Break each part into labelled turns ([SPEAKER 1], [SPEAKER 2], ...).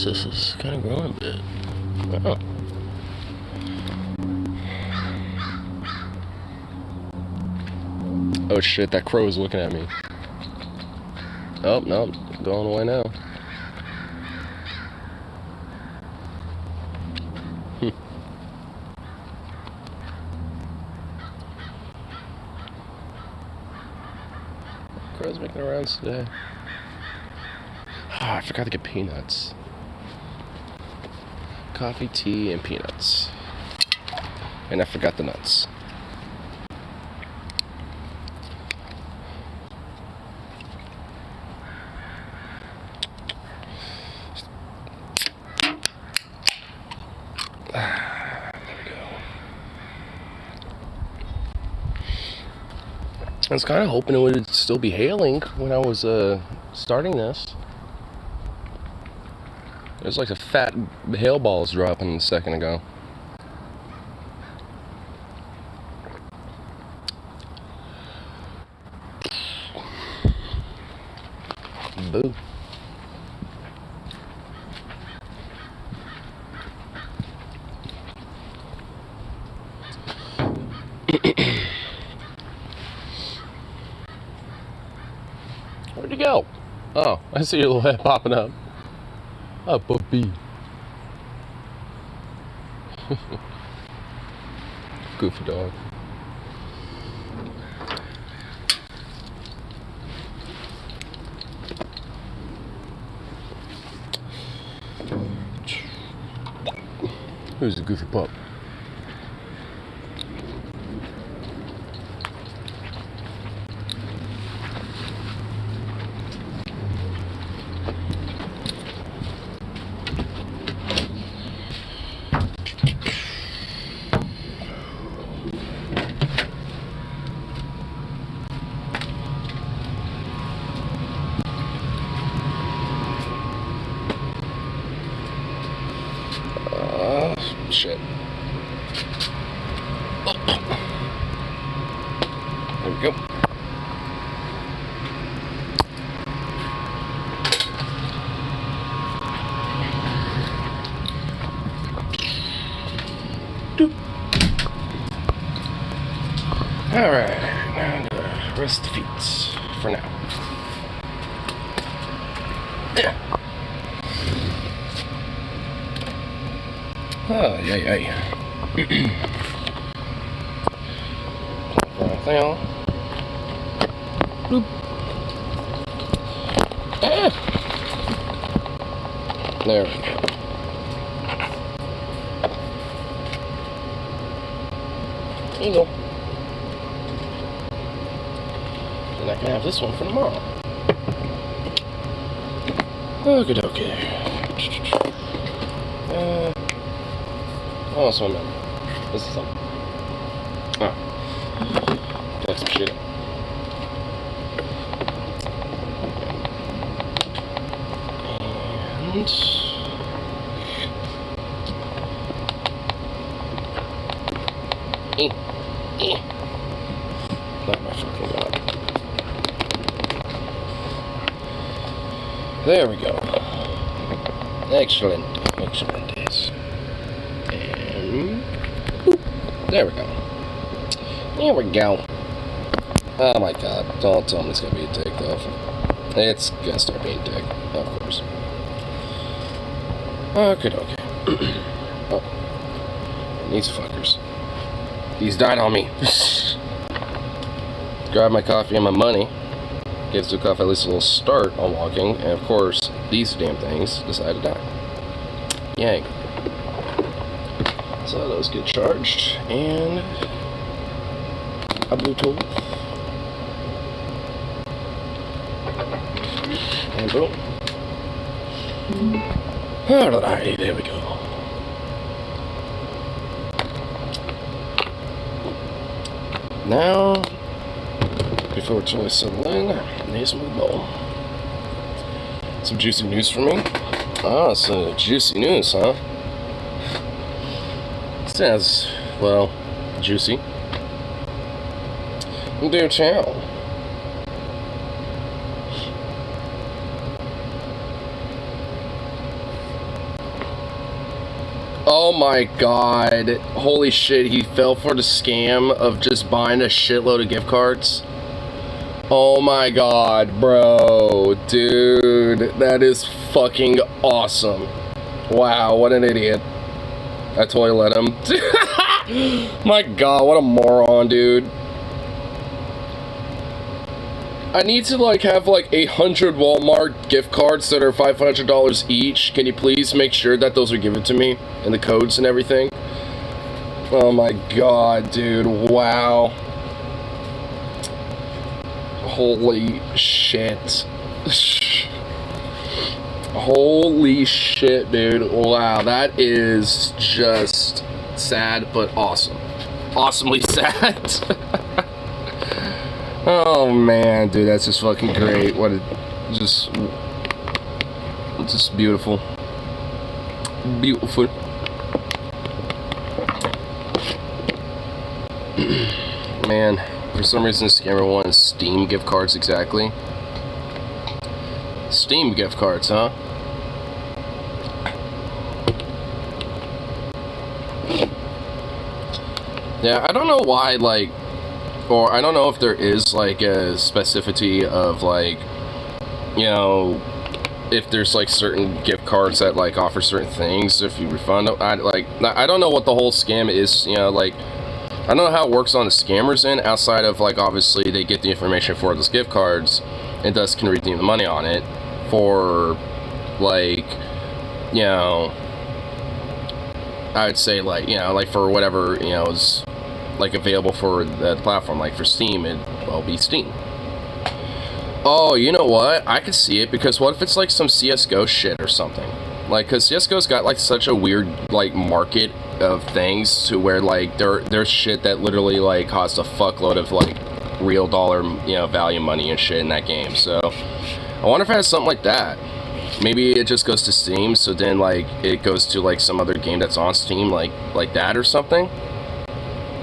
[SPEAKER 1] This is kind of growing a bit. Oh. Oh shit, that crow is looking at me. Oh, no, going away now. Crow's making rounds today. Ah, I forgot to get peanuts. Coffee, tea, and peanuts. And I forgot the nuts. I was kind of hoping it would still be hailing when I was starting this. There's like a fat hail balls dropping a second ago. Boo. Where'd you go? Oh, I see your little head popping up. Oh, puppy. Goofy dog. Who's the goofy pup? Shit. Oh. There we go. Doop. Alright, now to rest the feet for now. Yeah. Oh, yay. Bloop. Ah. There we go. There you go. And I can have this one for tomorrow. Okay. Oh, so no. This is something. Oh. That's some shit. And... Not my fucking god. There we go. Excellent. Yes. And... boop. There we go. Oh my god. Don't tell me it's gonna be a take though. It's gonna start being take, of course. Okay. Oh. These fuckers. He's died on me. Grab my coffee and my money. Gives the coffee at least a little start on walking. And of course, these damn things decide to die. Yay. So those get charged. And a Bluetooth. And boom. Alright, there we go. Now, before it's really settling, nice move bowl. Some juicy news for me. Ah, so juicy news, huh? Sounds, well, juicy. Do tell. Oh my god. Holy shit, he fell for the scam of just buying a shitload of gift cards. Oh my god, bro. Dude, that is fucking awesome. Wow, what an idiot. I totally let him. My god, what a moron, dude. I need to like have like 100 Walmart gift cards that are $500 each. Can you please make sure that those are given to me and the codes and everything? Oh my god, dude. Wow. Holy shit. Holy shit, dude. Wow, that is just sad but awesome. Awesomely sad. Oh man, dude, that's just fucking great. What a just beautiful. Beautiful. Man, for some reason this scammer wants Steam gift cards exactly. Steam gift cards, huh? Yeah, I don't know why, like, or I don't know if there is like a specificity of like, you know, if there's like certain gift cards that like offer certain things if you refund them. I don't know what the whole scam is, you know, like I don't know how it works on the scammers end outside of like obviously they get the information for those gift cards and thus can redeem the money on it for like, you know, I would say like, you know, like for whatever, you know, is like available for the platform, like for Steam, it'll be Steam. Oh, you know what? I could see it because what if it's like some CSGO shit or something? Like, because CSGO's got like such a weird like market of things to where like there's shit that literally like costs a fuckload of like real dollar, you know, value money and shit in that game. So I wonder if it has something like that. Maybe it just goes to Steam, so then like it goes to like some other game that's on Steam, like that or something.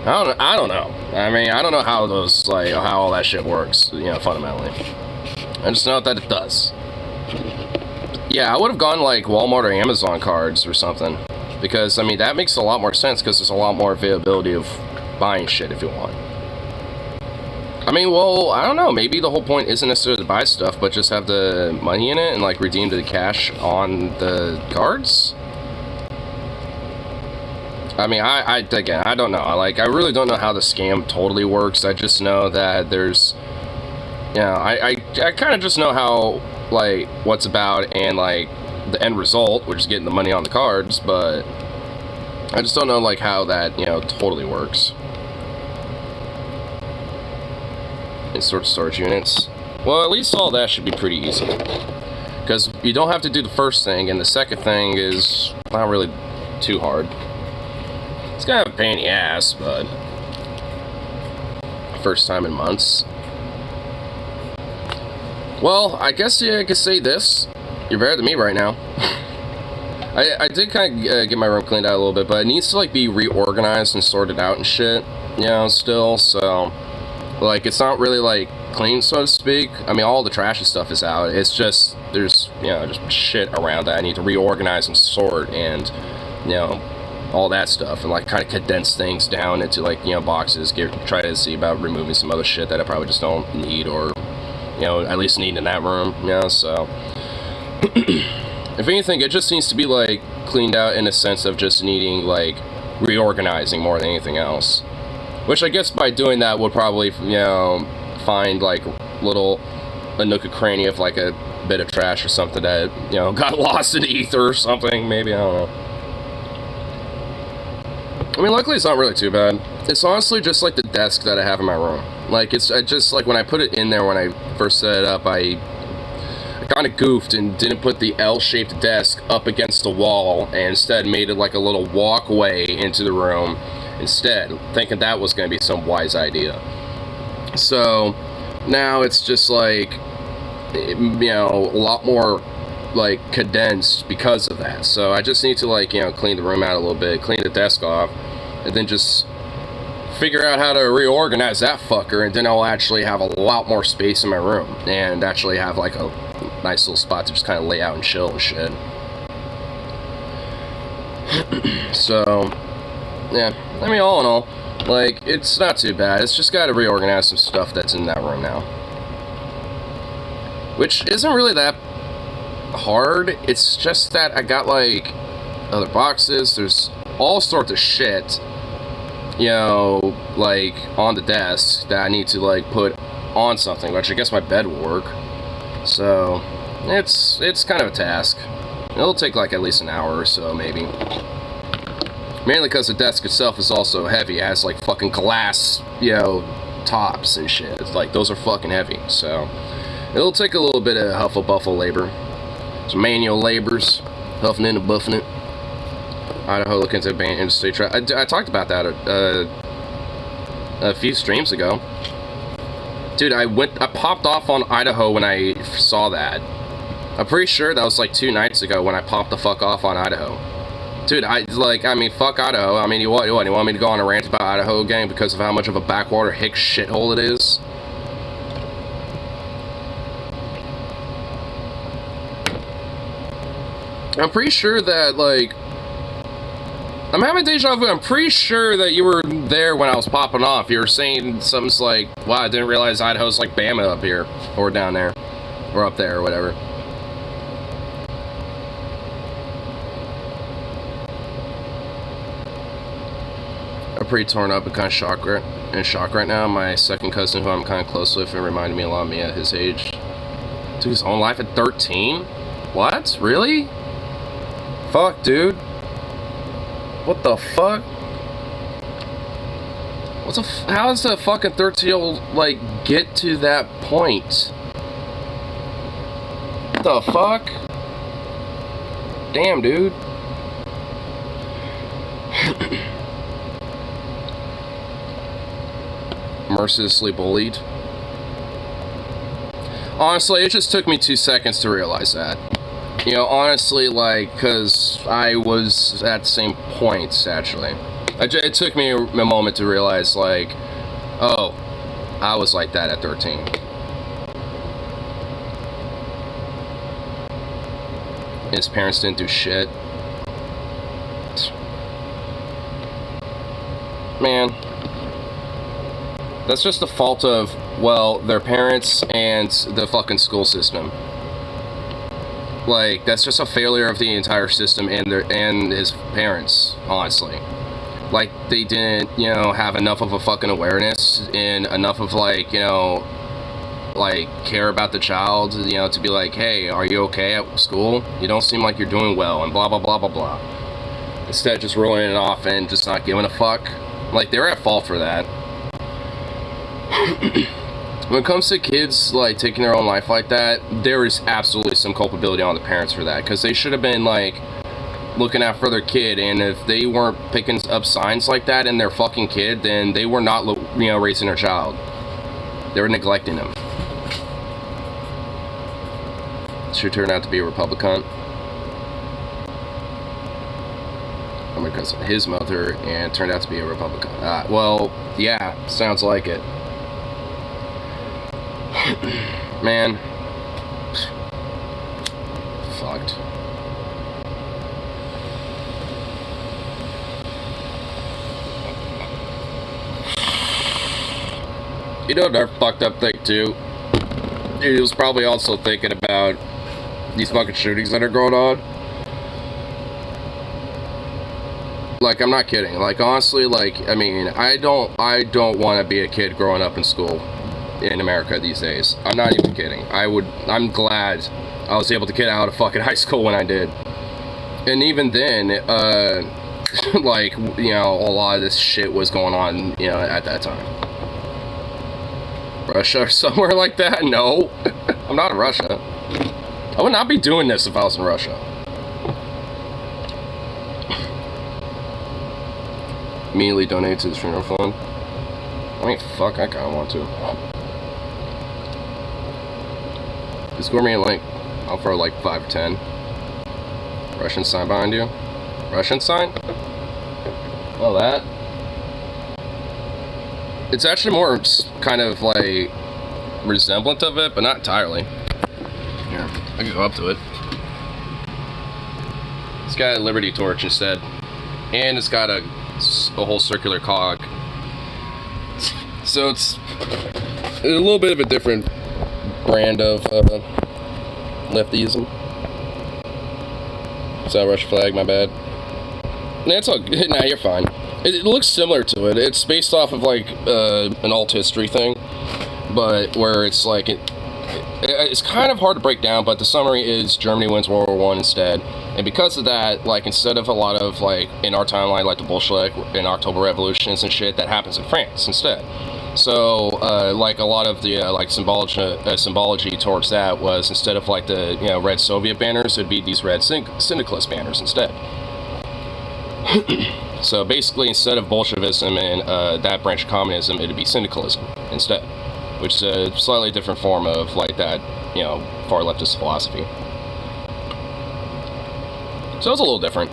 [SPEAKER 1] I don't know. I mean, I don't know how those, like, how all that shit works, you know, fundamentally. I just know that it does. Yeah, I would have gone, like, Walmart or Amazon cards or something. Because, I mean, that makes a lot more sense, because there's a lot more availability of buying shit if you want. I mean, well, I don't know. Maybe the whole point isn't necessarily to buy stuff, but just have the money in it and, like, redeem the cash on the cards? I mean, again, I don't know. Like, I really don't know how the scam totally works. I just know that there's, you know, I kind of just know how, like, what's about and, like, the end result, which is getting the money on the cards, but I just don't know, like, how that, you know, totally works. In storage units. Well, at least all that should be pretty easy. Because you don't have to do the first thing, and the second thing is not really too hard. It's kind of a pain in the ass, but first time in months. Well, I guess I could say this. You're better than me right now. I did kind of get my room cleaned out a little bit, but it needs to like be reorganized and sorted out and shit, you know, still, so like it's not really like clean, so to speak. I mean, all the trash and stuff is out. It's just there's, you know, just shit around that I need to reorganize and sort and, you know, all that stuff, and like kind of condense things down into like, you know, boxes. Try to see about removing some other shit that I probably just don't need, or, you know, at least need in that room, you know. So if anything, it just needs to be like cleaned out in a sense of just needing like reorganizing more than anything else, which I guess by doing that would probably, you know, find like a nook or cranny of like a bit of trash or something that, you know, got lost in the ether or something, maybe, I don't know. I mean, luckily it's not really too bad. It's honestly just like the desk that I have in my room. Like, I just, like, when I put it in there when I first set it up, I kind of goofed and didn't put the L-shaped desk up against the wall, and instead made it like a little walkway into the room instead, thinking that was going to be some wise idea. So, now it's just like, you know, a lot more like condensed because of that. So I just need to like, you know, clean the room out a little bit, clean the desk off, and then just figure out how to reorganize that fucker, and then I'll actually have a lot more space in my room and actually have like a nice little spot to just kind of lay out and chill and shit. So, yeah. I mean, all in all, like, it's not too bad. It's just got to reorganize some stuff that's in that room now. Which isn't really that hard. It's just that I got, like, other boxes. There's all sorts of shit, you know, like, on the desk that I need to, like, put on something, which I guess my bed will work. So, it's kind of a task. It'll take, like, at least an hour or so, maybe. Mainly because the desk itself is also heavy. It has, like, fucking glass, you know, tops and shit. It's like, those are fucking heavy. So, it'll take a little bit of huffle-buffle labor. Some manual labors. Huffing it and buffing it. Idaho looking to ban interstate traffic. I talked about that a few streams ago. Dude, I popped off on Idaho when I saw that. I'm pretty sure that was like 2 nights ago when I popped the fuck off on Idaho. Dude, I mean, fuck Idaho. I mean, you want me to go on a rant about Idaho again because of how much of a backwater hick shithole it is? I'm pretty sure that, like, I'm having deja vu. I'm pretty sure that you were there when I was popping off. You were saying something like, wow, I didn't realize Idaho's like Bama up here. Or down there. Or up there, or whatever. I'm pretty torn up and kind of shock right now. My second cousin, who I'm kind of close with, and reminded me a lot of me at his age. Took his own life at 13? What? Really? Fuck, dude. What the fuck? How does a fucking 13-year-old, like, get to that point? What the fuck? Damn, dude. Mercilessly bullied. Honestly, it just took me 2 seconds to realize that. You know, honestly, like, because I was at the same points, actually. It took me a moment to realize, like, oh, I was like that at 13. His parents didn't do shit. Man. That's just the fault of, well, their parents and the fucking school system. Like, that's just a failure of the entire system and his parents, honestly. Like, they didn't, you know, have enough of a fucking awareness and enough of, like, you know, like, care about the child, you know, to be like, hey, are you okay at school? You don't seem like you're doing well, and blah, blah, blah, blah, blah. Instead, just rolling it off and just not giving a fuck. Like, they're at fault for that. When it comes to kids, like, taking their own life like that, there is absolutely some culpability on the parents for that, because they should have been, like, looking out for their kid, and if they weren't picking up signs like that in their fucking kid, then they were not, you know, raising their child. They were neglecting him. She turned out to be a Republican. Oh my cousin, his mother, and turned out to be a Republican. Well, yeah, sounds like it. Man. Fucked. You know another fucked up thing too? He was probably also thinking about these fucking shootings that are going on. Like, I'm not kidding. Like, honestly, like, I mean, I don't want to be a kid growing up in school in America these days. I'm not even kidding. I'm glad I was able to get out of fucking high school when I did. And even then, like, you know, a lot of this shit was going on, you know, at that time. Russia or somewhere like that? No. I'm not in Russia. I would not be doing this if I was in Russia. Immediately donate to the funeral fund. I mean, fuck, I kinda want to. Discord me a link. I'll for like 5 or 10. Russian sign behind you. Russian sign? Oh, that? It's actually more kind of like resemblant of it, but not entirely. Here, I can go up to it. It's got a Liberty torch instead. and it's got a whole circular cog. So it's a little bit of a different brand of leftyism. So Russian flag, my bad. Nah, it's all good. Nah, you're fine. It looks similar to it. It's based off of like an alt history thing, but where it's like it's kind of hard to break down. But the summary is Germany wins World War I instead, and because of that, like instead of a lot of like in our timeline like the Bolshevik and October revolutions and shit, that happens in France instead. So like a lot of the like symbology towards that was instead of like the red Soviet banners, it'd be these red syndicalist banners instead. So basically, instead of Bolshevism and that branch of communism, it'd be syndicalism instead, which is a slightly different form of like that, far leftist philosophy. So it's a little different.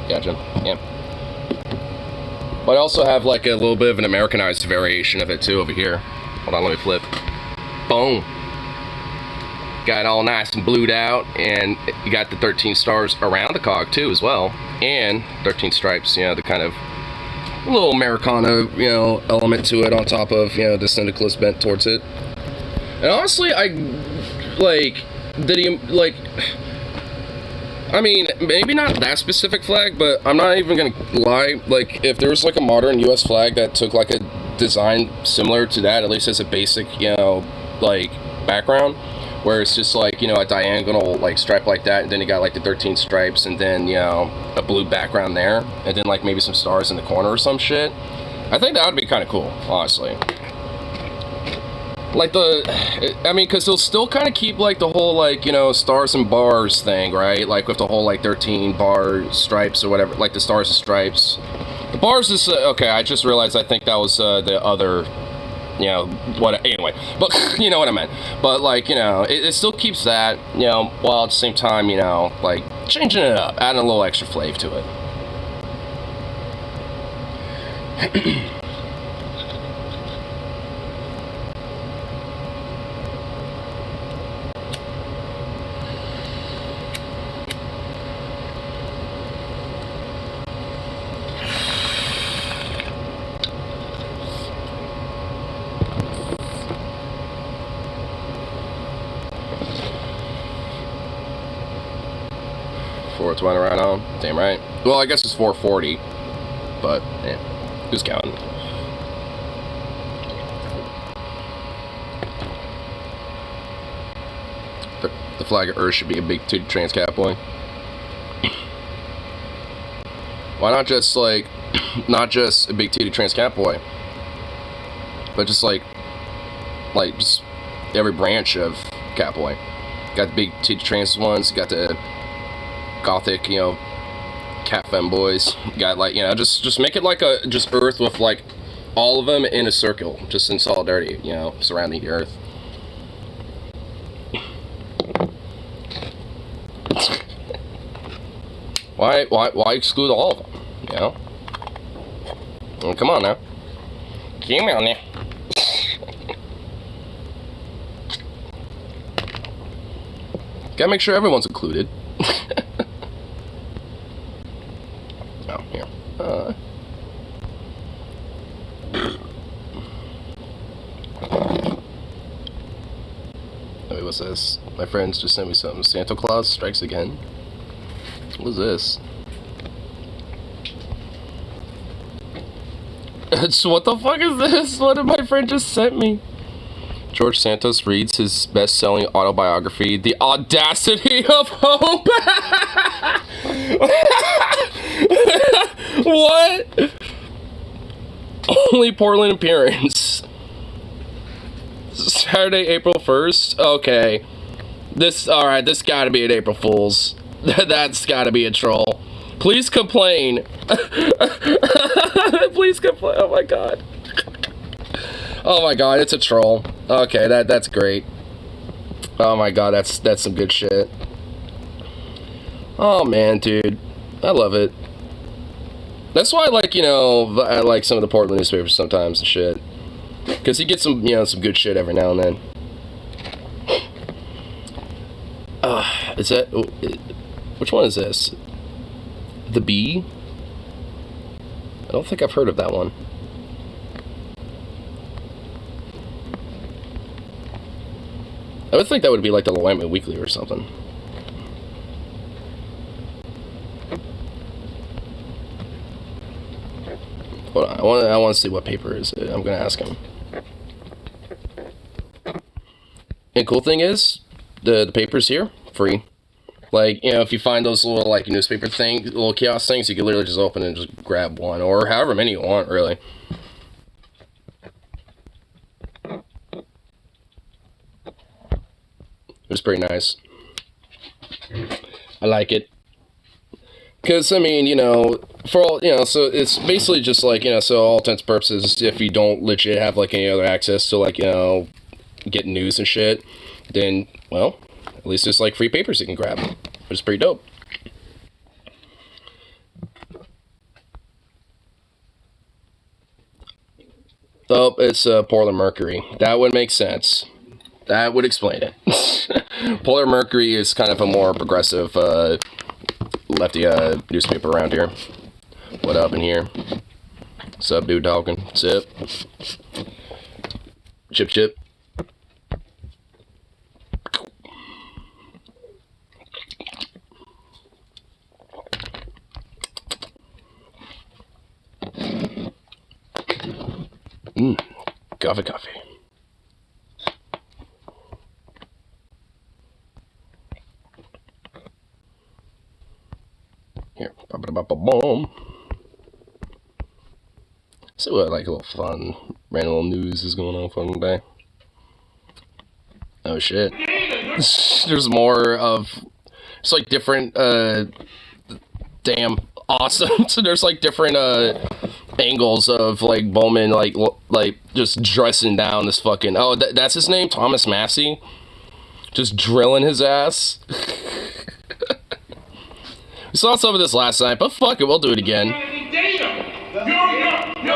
[SPEAKER 1] Gotcha. Yeah. But I also have like a little bit of an Americanized variation of it too over here. Hold on, let me flip. Boom. Got it all nice and blued out, and you got the 13 stars around the cog too as well, and 13 stripes, the kind of little Americana, element to it on top of, the syndicalist bent towards it. And honestly, I mean, maybe not that specific flag, but I'm not even gonna lie, like, if there was like a modern US flag that took like a design similar to that, at least as a basic, like background, where it's just like, a diagonal like stripe like that, and then you got like the 13 stripes, and then, a blue background there, and then like maybe some stars in the corner or some shit. I think that would be kind of cool, honestly. Like because they'll still kind of keep like the whole like, stars and bars thing, right? Like with the whole like 13 bar stripes or whatever, like the stars and stripes. The bars is, okay, I just realized I think that was the other, anyway, but you know what I meant. But like, it still keeps that, while at the same time, like changing it up, adding a little extra flavor to it. It's running right on. Damn right. Well, I guess it's 4:40, but yeah, who's counting? The flag of Earth should be a big trans cat boy. Why not just like, not just a big titty trans cat boy, but just like just every branch of cat boy. Got the big titty trans ones. Got the gothic, cat femboys. Got like, just make it like a just Earth with like all of them in a circle, just in solidarity, surrounding the Earth. Why exclude all of them? Well, come on now. Come on now. Gotta make sure everyone's included. Oh, here. Wait, what's this? My friends just sent me something. Santa Claus strikes again. What is this? What the fuck is this? What did my friend just sent me? George Santos reads his best-selling autobiography, The Audacity of Hope. What? Only Portland appearance. Saturday, April 1st? Okay. Alright, this gotta be an April Fool's. That's gotta be a troll. Please complain. Please complain. Oh my god. Oh my god, it's a troll. Okay, that's great. Oh my god, that's some good shit. Oh man, dude. I love it. That's why I like, I like some of the Portland newspapers sometimes and shit. Because you get some, some good shit every now and then. Is that... Which one is this? The Bee? I don't think I've heard of that one. I would think that would be like the Willamette Weekly or something. Hold on, I want to see what paper is it. I'm gonna ask him. And cool thing is, the papers here, free. Like, you know, if you find those little, like, newspaper thing, little kiosk things, you can literally just open and just grab one, or however many you want, really. It was pretty nice. I like it. Because, I mean, you know, for all, you know, so it's basically just like, you know, so all intents and purposes, if you don't legit have, like, any other access to, like, you know, get news and shit, then, well, at least there's, like, free papers you can grab, which is pretty dope. Oh, it's Polar Mercury. That would make sense. That would explain it. Polar Mercury is kind of a more progressive lefty newspaper around here. What up in here? What's up, dude talking? Sip. Chip chip. Coffee, coffee. Here, boom. So what, like a little fun, random little news is going on for today. Oh shit. There's more of, it's like different, damn awesome. So there's like different, angles of like Bowman like just dressing down this fucking that's his name, Thomas Massey, just drilling his ass. We saw some of this last night, but fuck it, we'll do it again. You're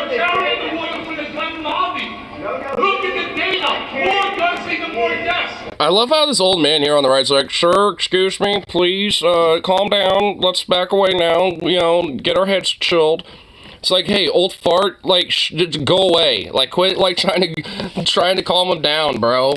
[SPEAKER 1] carrying the water for the gun lobby. Look at the data. More guns lead to more deaths. I love how this old man here on the right's like, sir, excuse me, please, calm down. Let's back away now. You know, get our heads chilled. It's like, hey, old fart, like, go away. Like, quit, like, trying to calm him down, bro.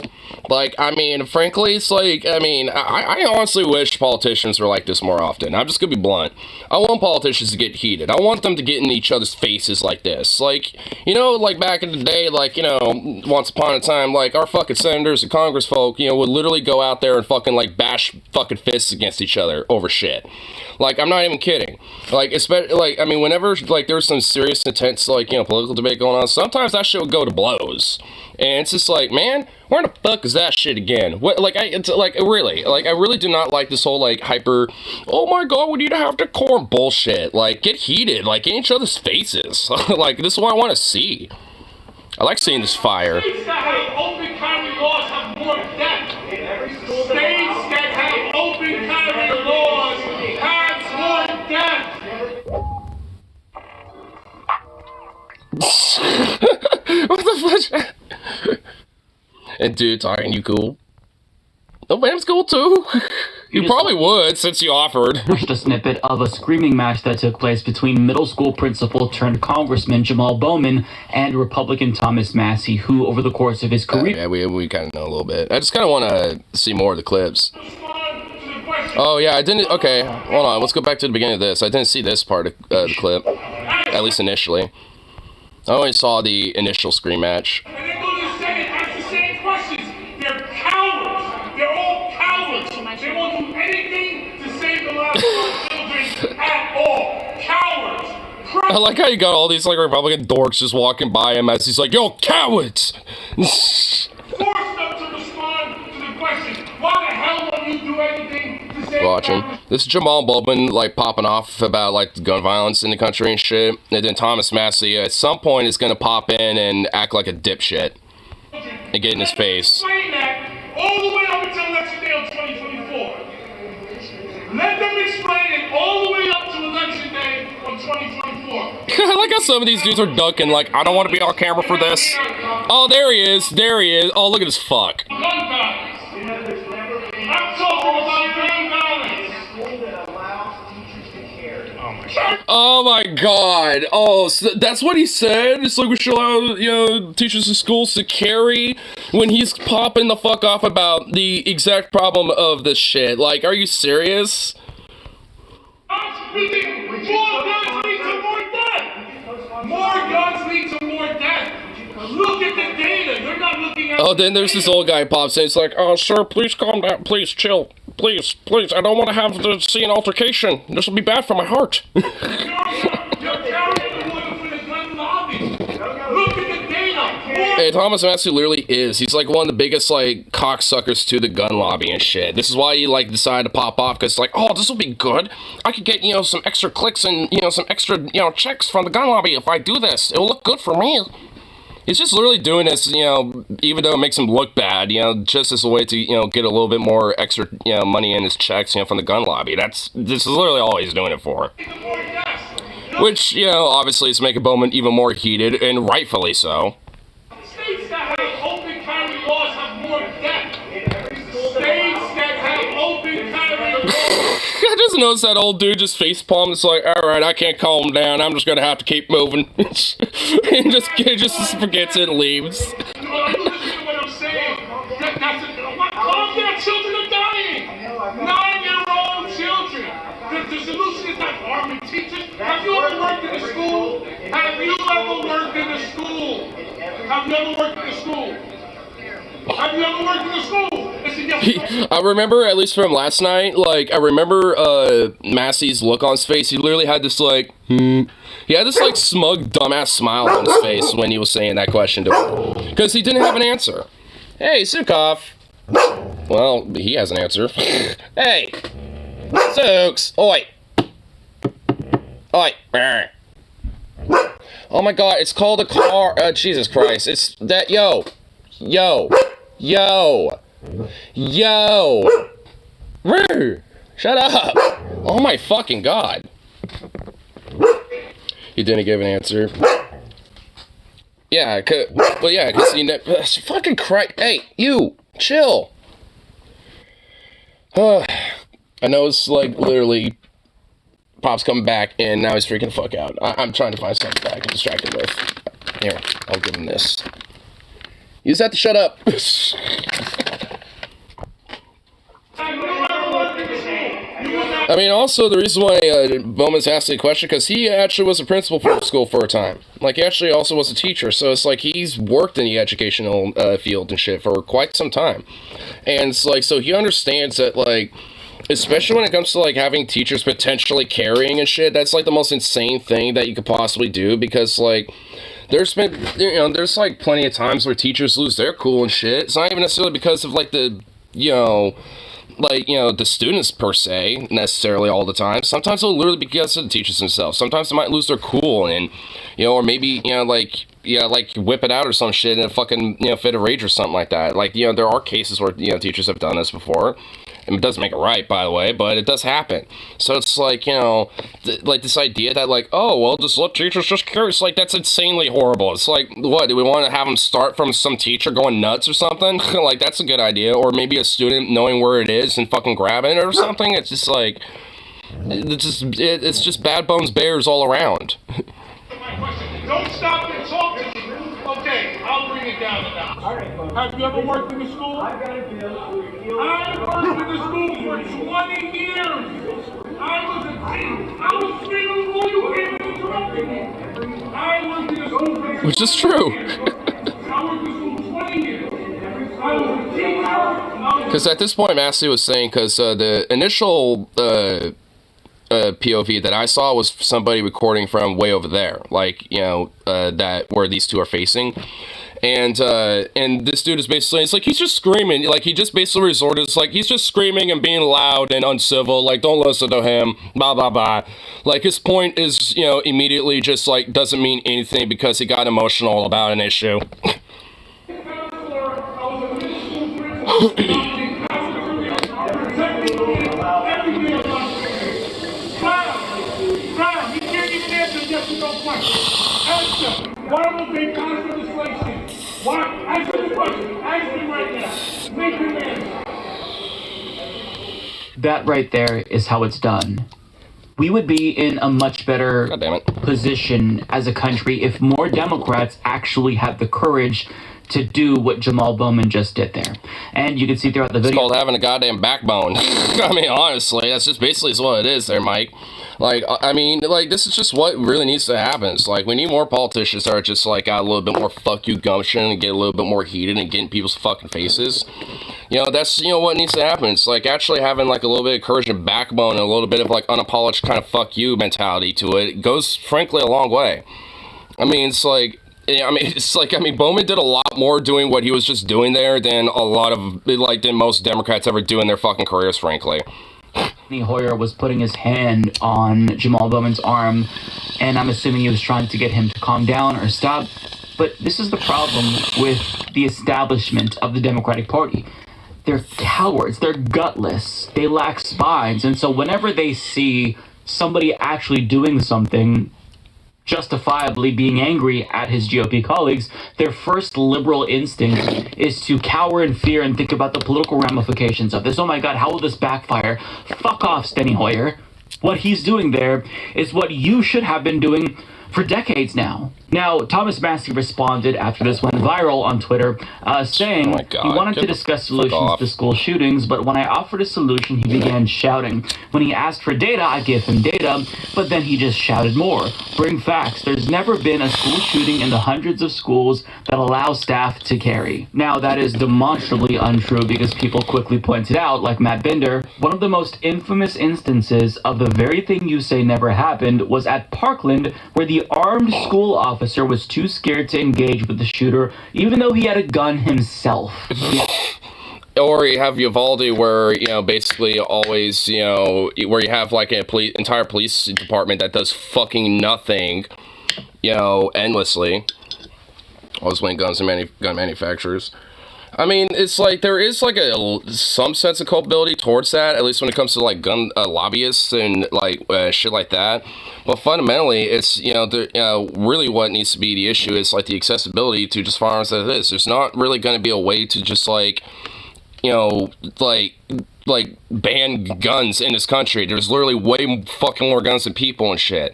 [SPEAKER 1] Like, I mean, frankly, it's like, I mean, I honestly wish politicians were like this more often. I'm just gonna be blunt. I want politicians to get heated. I want them to get in each other's faces like this. Like, you know, like, back in the day, like, you know, once upon a time, like, our fucking senators and congress folk, you know, would literally go out there and fucking, like, bash fucking fists against each other over shit. Like, I'm not even kidding. Like, especially, like, I mean, whenever, like, there's some serious, intense, like, you know, political debate going on, sometimes that shit would go to blows. And it's just like, man, where the fuck is that shit again? What, like, really, like, I really do not like this whole, like, hyper, oh my god, we need to have decorum bullshit. Like, get heated, like, in each other's faces. Like, this is what I want to see. I like seeing this fire. States that have open carry laws have more death. States that have open carry laws have more death. What the fuck? And dude, talking, you cool? Oh, Bam's cool too. You probably would, since you offered.
[SPEAKER 2] Just a snippet of a screaming match that took place between middle school principal turned Congressman Jamal Bowman and Republican Thomas Massey, who, over the course of his career...
[SPEAKER 1] yeah, we kind of know a little bit. I just kind of want to see more of the clips. Oh, yeah, I didn't... Okay, hold on. Let's go back to the beginning of this. I didn't see this part of the clip, at least initially. I only saw the initial screen match.
[SPEAKER 3] And they go to the Senate, ask the same questions. They're cowards. They're all cowards. They won't do anything to save the lives of our children at all. Cowards.
[SPEAKER 1] I like how you got all these like Republican dorks just walking by him as he's like, yo, cowards!
[SPEAKER 3] Force them to respond to the question. Why the hell won't you do anything to save
[SPEAKER 1] watching. This is Jamal Bowman like popping off about like gun violence in the country and shit. And then Thomas Massey at some point is gonna pop in and act like a dipshit and get in his face.
[SPEAKER 3] Explain that all the way up until election day of 2024. Let them explain it all the way up to election day of 2024.
[SPEAKER 1] I like how some of these dudes are ducking like, I don't want to be on camera for this. Oh, there he is. There he is. Oh, look at this fuck.
[SPEAKER 3] Gun violence. I'm talking about
[SPEAKER 1] Oh my god. Oh, so that's what he said? It's like we should allow, teachers in schools to carry when he's popping the fuck off about the exact problem of this shit. Like, are you serious?
[SPEAKER 3] More guns lead to more death. More guns lead to more death. Look at the data. They're not looking at.
[SPEAKER 1] Oh, then there's this old guy pops in. It's like, oh, sir, please calm down. Please chill. Please. I don't want to have to see an altercation. This will be bad for my heart.
[SPEAKER 3] You're carrying the woman for the gun lobby. Look at the data.
[SPEAKER 1] Hey, Thomas Massey literally is. He's like one of the biggest, like, cocksuckers to the gun lobby and shit. This is why he, like, decided to pop off, because, like, oh, this will be good. I could get, some extra clicks and, some extra, checks from the gun lobby if I do this. It'll look good for me. He's just literally doing this, even though it makes him look bad, just as a way to, get a little bit more extra, money in his checks, from the gun lobby. This is literally all he's doing it for. Which, obviously is making Bowman even more heated, and rightfully so.
[SPEAKER 3] States that have open carry laws have more death. States that have open carry laws.
[SPEAKER 1] I just noticed that old dude just facepalm. It's like, alright, I can't calm down. I'm just gonna have to keep moving. And just forgets it and leaves.
[SPEAKER 3] Listen to what I'm saying. Calm down, children are dying. 9-year-old children. The solution is not arming teachers. Have you ever worked in a school? Have you ever worked in a school? Have you ever worked in a school? Have you ever worked in a school?
[SPEAKER 1] I remember, at least from last night, like, I remember Massey's look on his face. He literally had this, like, He had this, like, smug, dumbass smile on his face when he was saying that question to him. Because he didn't have an answer. Hey, Sookoff. Well, he has an answer. Hey, Sooks. Oi. Oi. Oh my god, it's called a car. Jesus Christ. It's that. Yo. Shut up. Oh my fucking god. He didn't give an answer. Yeah, because you know, fucking Christ. Hey, you, chill. I know it's like literally Pop's coming back and now he's freaking the fuck out. I'm trying to find something that I can distract him with. Here, I'll give him this. You just have to shut up. I mean, also, the reason why Bowman's asking the question, because he actually was a principal for school for a time. Like, he actually also was a teacher, so it's like he's worked in the educational field and shit for quite some time. And it's like, so he understands that, like, especially when it comes to, like, having teachers potentially carrying and shit, that's, like, the most insane thing that you could possibly do, because, like, there's been, there's, like, plenty of times where teachers lose their cool and shit. It's not even necessarily because of, like, the, the students per se, necessarily all the time. Sometimes it'll literally be because of the teachers themselves. Sometimes they might lose their cool and, or maybe, whip it out or some shit in a fucking, fit of rage or something like that. Like, there are cases where, teachers have done this before. And it doesn't make it right, by the way, but it does happen. So it's like, like this idea that, like, oh, well, just let teachers just carry. It's like, that's insanely horrible. It's like, what, do we want to have them start from some teacher going nuts or something? Like, that's a good idea. Or maybe a student knowing where it is and fucking grabbing it or something. It's just like, it's just bad bones bears all around.
[SPEAKER 3] Don't stop and talk to me. Okay, I'll bring it down now. Have you ever worked in a school? I've got a deal. I worked in the school for 20 years. I was a teacher. I was screaming before you came and interrupted me. I worked in the school for 20 years.
[SPEAKER 1] Which is true.
[SPEAKER 3] I worked in the school for 20 years. I was a teacher.
[SPEAKER 1] Because at this point, Massey was saying, because the initial POV that I saw was somebody recording from way over there, like, that where these two are facing. And this dude is basically, it's like, he's just screaming, like, he just basically resorted, it's like, he's just screaming and being loud and uncivil, like, don't listen to him, blah, blah, blah. Like, his point is, immediately just, like, doesn't mean anything because he got emotional about an issue.
[SPEAKER 3] Why won't they pass legislation? Why? Answer the question. Ask me right now. Make your answer.
[SPEAKER 2] That right there is how it's done. we would be in a much better
[SPEAKER 1] God damn it.
[SPEAKER 2] position as a country if more Democrats actually had the courage to do what Jamal Bowman just did there. And you can see throughout the video.
[SPEAKER 1] It's called having a goddamn backbone. I mean, honestly, that's just basically what it is there, Mike. Like, I mean, like, this is just what really needs to happen. It's like, we need more politicians that are just, like, got a little bit more fuck you gumption and get a little bit more heated and get in people's fucking faces. You know, that's, you know, what needs to happen. It's like actually having, like, a little bit of courage and backbone and a little bit of, like, unapologetic kind of fuck you mentality to it. It goes, frankly, a long way. I mean, it's like, Bowman did a lot more doing what he was just doing there than a lot of, like, than most Democrats ever do in their fucking careers, frankly.
[SPEAKER 2] Steny Hoyer was putting his hand on Jamal Bowman's arm, and I'm assuming he was trying to get him to calm down or stop. But this is the problem with the establishment of the Democratic Party. They're cowards, they're gutless, they lack spines, and so whenever they see somebody actually doing something, justifiably being angry at his GOP colleagues, their first liberal instinct is to cower in fear and think about the political ramifications of this. Oh my God, how will this backfire? Fuck off, Steny Hoyer. What he's doing there is what you should have been doing for decades now. Now, Thomas Massie responded after this went viral on Twitter, saying he wanted to discuss solutions to school shootings, but when I offered a solution, he began shouting. When he asked for data, I gave him data, but then he just shouted more. Bring facts. There's never been a school shooting in the hundreds of schools that allow staff to carry. Now, that is demonstrably untrue because people quickly pointed out, like Matt Bender, one of the most infamous instances of the very thing you say never happened was at Parkland, where the armed school officer was too scared to engage with the shooter, even though he had a gun himself.
[SPEAKER 1] Or you have Uvalde, where, you know, basically always, you know, where you have like an entire police department that does fucking nothing, you know, endlessly. Always when guns and gun manufacturers. I mean, it's like there is like some sense of culpability towards that, at least when it comes to like gun lobbyists and like shit like that. But fundamentally, it's, you know, really what needs to be the issue is like the accessibility to just firearms as it is. There's not really going to be a way to just like, you know, like ban guns in this country. There's literally way fucking more guns than people and shit.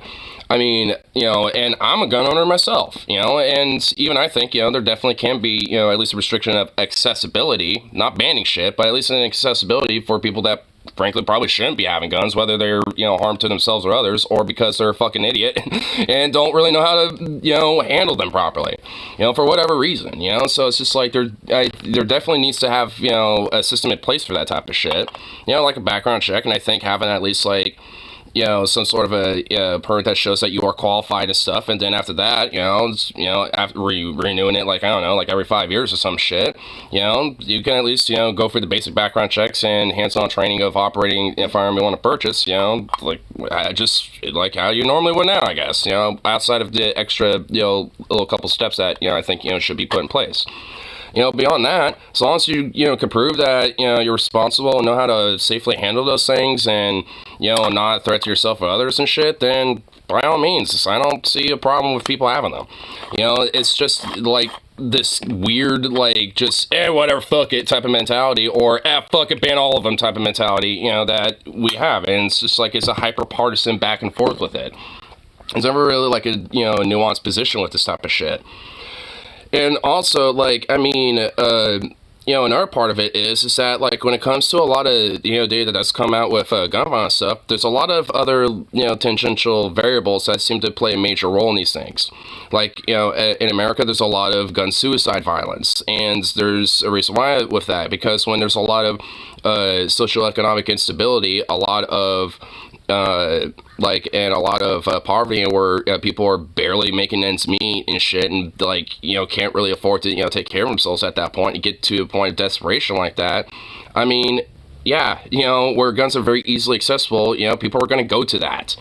[SPEAKER 1] I mean, you know, and I'm a gun owner myself, you know, and even I think, you know, there definitely can be, you know, at least a restriction of accessibility, not banning shit, but at least an accessibility for people that frankly probably shouldn't be having guns, whether they're, you know, harm to themselves or others, or because they're a fucking idiot and don't really know how to, you know, handle them properly, you know, for whatever reason, you know. So it's just like there definitely needs to have, you know, a system in place for that type of shit, you know, like a background check. And I think having at least like, you know, some sort of a permit that shows that you are qualified and stuff, and then after that, you know, after renewing it, like, I don't know, like every 5 years or some shit, you know, you can at least, you know, go through the basic background checks and hands-on training of operating a firearm you want to purchase, you know, like, just like how you normally would now, I guess, you know, outside of the extra, you know, little couple steps that, you know, I think, you know, should be put in place. You know, beyond that, as long as you, you know, can prove that, you know, you're responsible and know how to safely handle those things and, you know, not a threat to yourself or others and shit, then by all means, I don't see a problem with people having them. You know, it's just like this weird, like, just, whatever, fuck it type of mentality, or, fuck it, ban all of them type of mentality, you know, that we have. And it's just like, it's a hyper-partisan back and forth with it. There's never really, like, a, you know, a nuanced position with this type of shit. And also, like, I mean, you know, another part of it is that, like, when it comes to a lot of, you know, data that's come out with gun violence stuff, there's a lot of other, you know, tangential variables that seem to play a major role in these things. Like, you know, in America, there's a lot of gun suicide violence, and there's a reason why with that, because when there's a lot of socioeconomic instability, a lot of and a lot of poverty, and where people are barely making ends meet and shit, and, like, you know, can't really afford to, you know, take care of themselves at that point and get to a point of desperation like that. I mean, yeah, you know, where guns are very easily accessible, you know, people are going to go to that.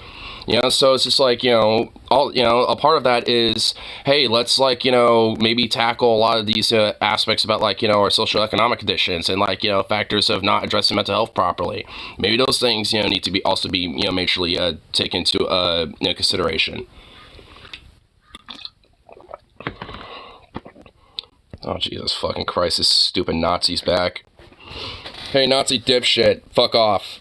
[SPEAKER 1] You know, so it's just like, you know, all, you know, a part of that is, hey, let's, like, you know, maybe tackle a lot of these aspects about, like, you know, our socioeconomic conditions and, like, you know, factors of not addressing mental health properly. Maybe those things, you know, need to be also be, you know, majorly taken into you know, consideration. Oh, Jesus fucking Christ, this stupid Nazi's back. Hey, Nazi dipshit, fuck off.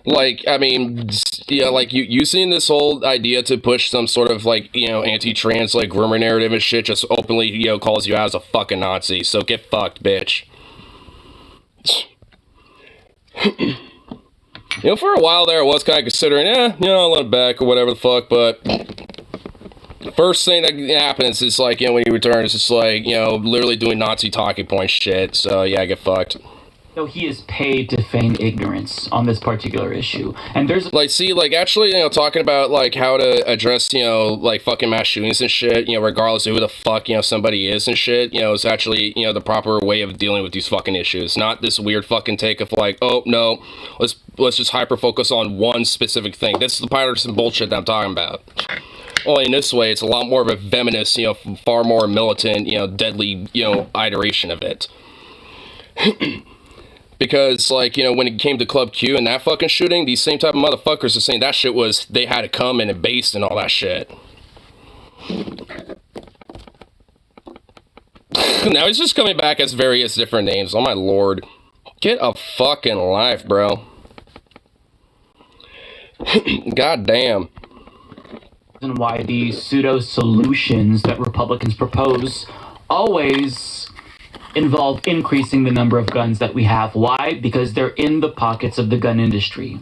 [SPEAKER 1] Like, I mean, yeah, like, you using this whole idea to push some sort of, like, you know, anti-trans, like, rumor narrative and shit just openly, you know, calls you out as a fucking Nazi, so get fucked, bitch. You know, for a while there, I was kind of considering, you know, I'll let it back or whatever the fuck, but first thing that happens is, like, you know, when he returns, it's like, you know, literally doing Nazi talking point shit, so, yeah, get fucked.
[SPEAKER 2] So he is paid to feign ignorance on this particular issue. And there's...
[SPEAKER 1] Like, see, like, actually, you know, talking about, like, how to address, you know, like, fucking mass shootings and shit, you know, regardless of who the fuck, you know, somebody is and shit, you know, is actually, you know, the proper way of dealing with these fucking issues. Not this weird fucking take of, like, oh, no, let's just hyper-focus on one specific thing. This is the partisan bullshit that I'm talking about. Only in this way, it's a lot more of a feminist, you know, far more militant, you know, deadly, you know, iteration of it. Because, like, you know, when it came to Club Q and that fucking shooting, these same type of motherfuckers are saying that shit was, they had to come in and based and all that shit. Now he's just coming back as various different names. Oh my lord. Get a fucking life, bro. God damn.
[SPEAKER 2] And why the pseudo-solutions that Republicans propose always involve increasing the number of guns that we have. Why? Because they're in the pockets of the gun industry.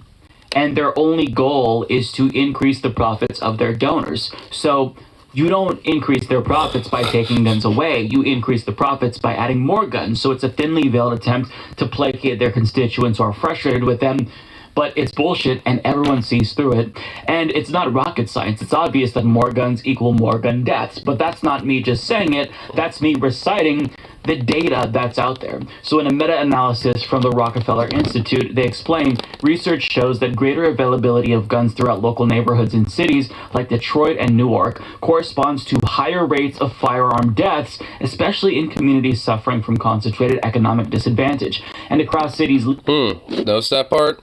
[SPEAKER 2] And their only goal is to increase the profits of their donors. So you don't increase their profits by taking guns away. You increase the profits by adding more guns. So it's a thinly veiled attempt to placate their constituents who are frustrated with them. But it's bullshit, and everyone sees through it. And it's not rocket science. It's obvious that more guns equal more gun deaths. But that's not me just saying it. That's me reciting the data that's out there. So in a meta-analysis from the Rockefeller Institute, they explain research shows that greater availability of guns throughout local neighborhoods in cities like Detroit and Newark corresponds to higher rates of firearm deaths, especially in communities suffering from concentrated economic disadvantage. And across cities...
[SPEAKER 1] Notice that part?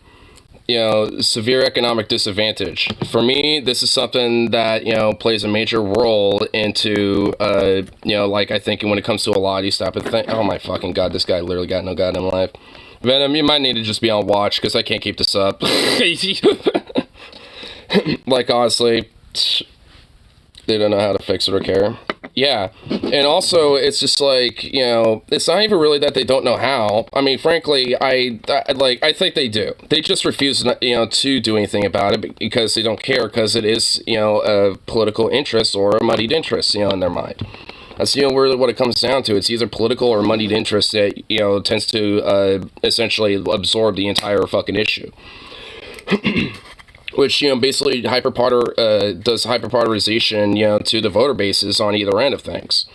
[SPEAKER 1] You know, severe economic disadvantage. For me, this is something that, you know, plays a major role into, you know, like, I think when it comes to a lot of these type of things. Oh my fucking god, this guy literally got no goddamn life. Venom, you might need to just be on watch, because I can't keep this up. Like, honestly, they don't know how to fix it or care. Yeah, and also, it's just like, you know, it's not even really that they don't know how. I mean, frankly, I think they do. They just refuse, you know, to do anything about it because they don't care, because it is, you know, a political interest or a muddied interest, you know, in their mind. That's, you know, really what it comes down to. It's either political or muddied interest that, you know, tends to essentially absorb the entire fucking issue. Which, you know, basically does hyperpolarization, you know, to the voter bases on either end of things.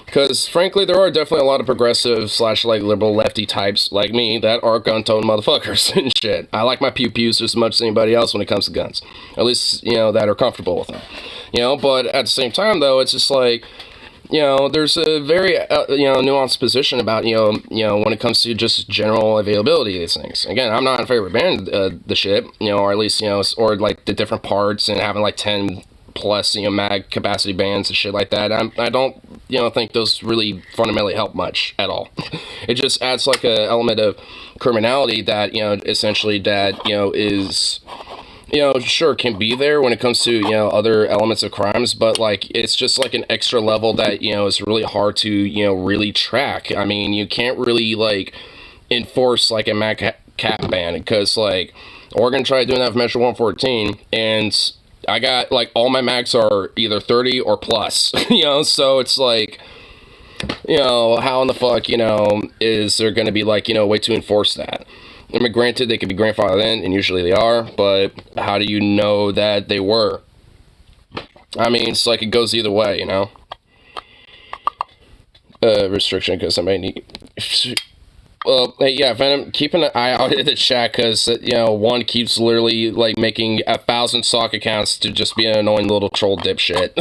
[SPEAKER 1] Because, frankly, there are definitely a lot of progressive / like liberal lefty types like me that are gun-toned motherfuckers and shit. I like my pew-pews just as much as anybody else when it comes to guns. At least, you know, that are comfortable with them. You know, but at the same time, though, it's just like, you know, there's a very, you know, nuanced position about, you know, when it comes to just general availability of these things. Again, I'm not in favor of banning the shit, you know, or at least, you know, or like the different parts and having like 10 plus, you know, mag capacity bands and shit like that. I don't, you know, think those really fundamentally help much at all. It just adds like a element of criminality that, you know, essentially that, you know, is... you know, sure, can be there when it comes to, you know, other elements of crimes, but, like, it's just, like, an extra level that, you know, is really hard to, you know, really track. I mean, you can't really, like, enforce, like, a mag cap ban, because, like, Oregon tried doing that with Measure 114, and I got, like, all my mags are either 30 or plus, you know, so it's, like, you know, how in the fuck, you know, is there gonna be, like, you know, a way to enforce that? I mean, granted, they could be grandfathered in, and usually they are, but how do you know that they were? I mean, it's like it goes either way, you know? Restriction, because somebody need... Well, hey, yeah, Venom, keep an eye out in the chat, because, you know, one keeps literally, like, making 1,000 sock accounts to just be an annoying little troll dipshit.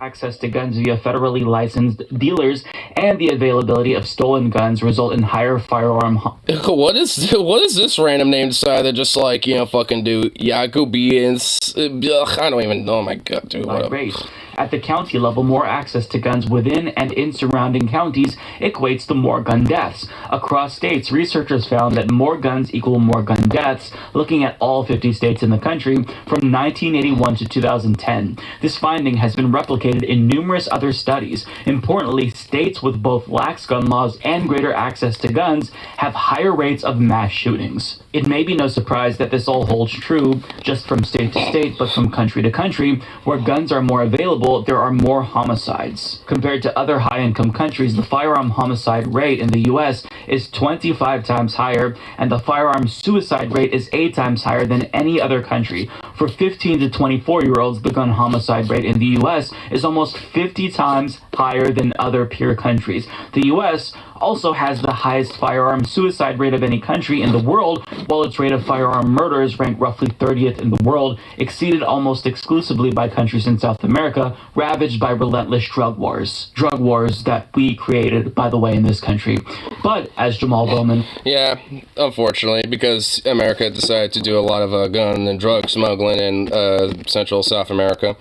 [SPEAKER 2] Access to guns via federally licensed dealers and the availability of stolen guns result in higher firearm...
[SPEAKER 1] What is this random name decided to just, like, you know, fucking do Yakubians? I don't even know, oh my god, dude.
[SPEAKER 2] Race. At the county level, more access to guns within and in surrounding counties equates to more gun deaths. Across states, researchers found that more guns equal more gun deaths, looking at all 50 states in the country from 1981 to 2010. This finding has been replicated in numerous other studies. Importantly, states with both lax gun laws and greater access to guns have higher rates of mass shootings. It may be no surprise that this all holds true just from state to state, but from country to country. Where guns are more available, there are more homicides. Compared to other high-income countries, the firearm homicide rate in the U.S. is 25 times higher, and the firearm suicide rate is 8 times higher than any other country. For 15 to 24-year-olds, the gun homicide rate in the U.S. is almost 50 times higher than other peer countries. The U.S. also has the highest firearm suicide rate of any country in the world, while its rate of firearm murders, ranked roughly 30th in the world, exceeded almost exclusively by countries in South America, ravaged by relentless drug wars. Drug wars that we created, by the way, in this country. But, as Jamal Bowman...
[SPEAKER 1] Yeah, unfortunately, because America decided to do a lot of gun and drug smuggling in Central South America.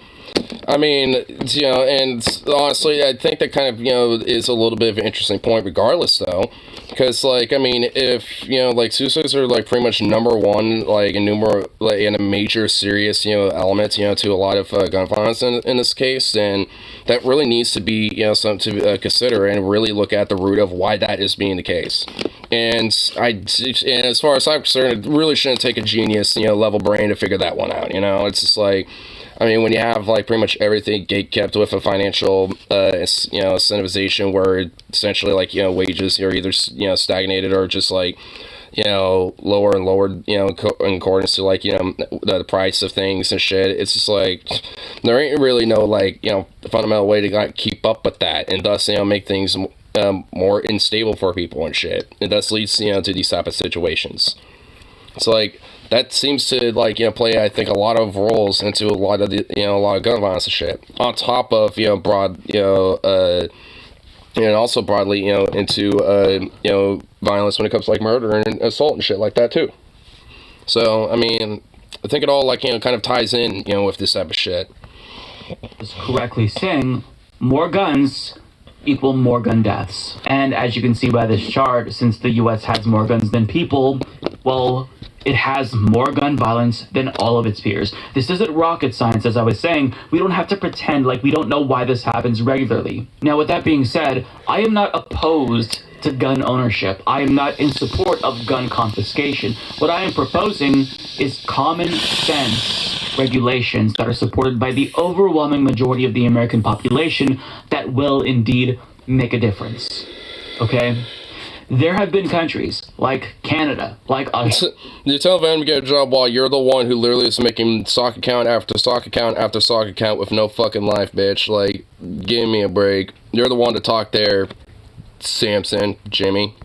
[SPEAKER 1] I mean, you know, and honestly, I think that kind of, you know, is a little bit of an interesting point regardless, though. Because, like, I mean, if, you know, like, suicides are, like, pretty much number one, like, in a major serious, you know, element, you know, to a lot of gun violence in this case, then that really needs to be, you know, something to consider and really look at the root of why that is being the case. And as far as I'm concerned, it really shouldn't take a genius, you know, level brain to figure that one out, you know? It's just like... I mean, when you have, like, pretty much everything gatekept with a financial, you know, incentivization where essentially, like, you know, wages are either, you know, stagnated or just, like, you know, lower and lower, you know, in accordance to, like, you know, the price of things and shit. It's just, like, there ain't really no, like, you know, fundamental way to, like, keep up with that and thus, you know, make things more unstable for people and shit. And thus leads, you know, to these type of situations. It's like... That seems to, like, you know, play, I think, a lot of roles into a lot of the, you know, a lot of gun violence and shit. On top of, you know, broad, you know, and also broadly, you know, into, you know, violence when it comes to, like, murder and assault and shit like that, too. So, I mean, I think it all, like, you know, kind of ties in, you know, with this type of shit.
[SPEAKER 2] Is correctly saying more guns equal more gun deaths. And as you can see by this chart, since the U.S. has more guns than people, well... it has more gun violence than all of its peers. This isn't rocket science, as I was saying. We don't have to pretend like we don't know why this happens regularly. Now, with that being said, I am not opposed to gun ownership. I am not in support of gun confiscation. What I am proposing is common sense regulations that are supported by the overwhelming majority of the American population that will indeed make a difference. Okay? There have been countries like Canada, like us.
[SPEAKER 1] You tell them to get a job while you're the one who literally is making sock account after sock account after sock account with no fucking life, bitch. Like, give me a break. You're the one to talk there, Samson, Jimmy.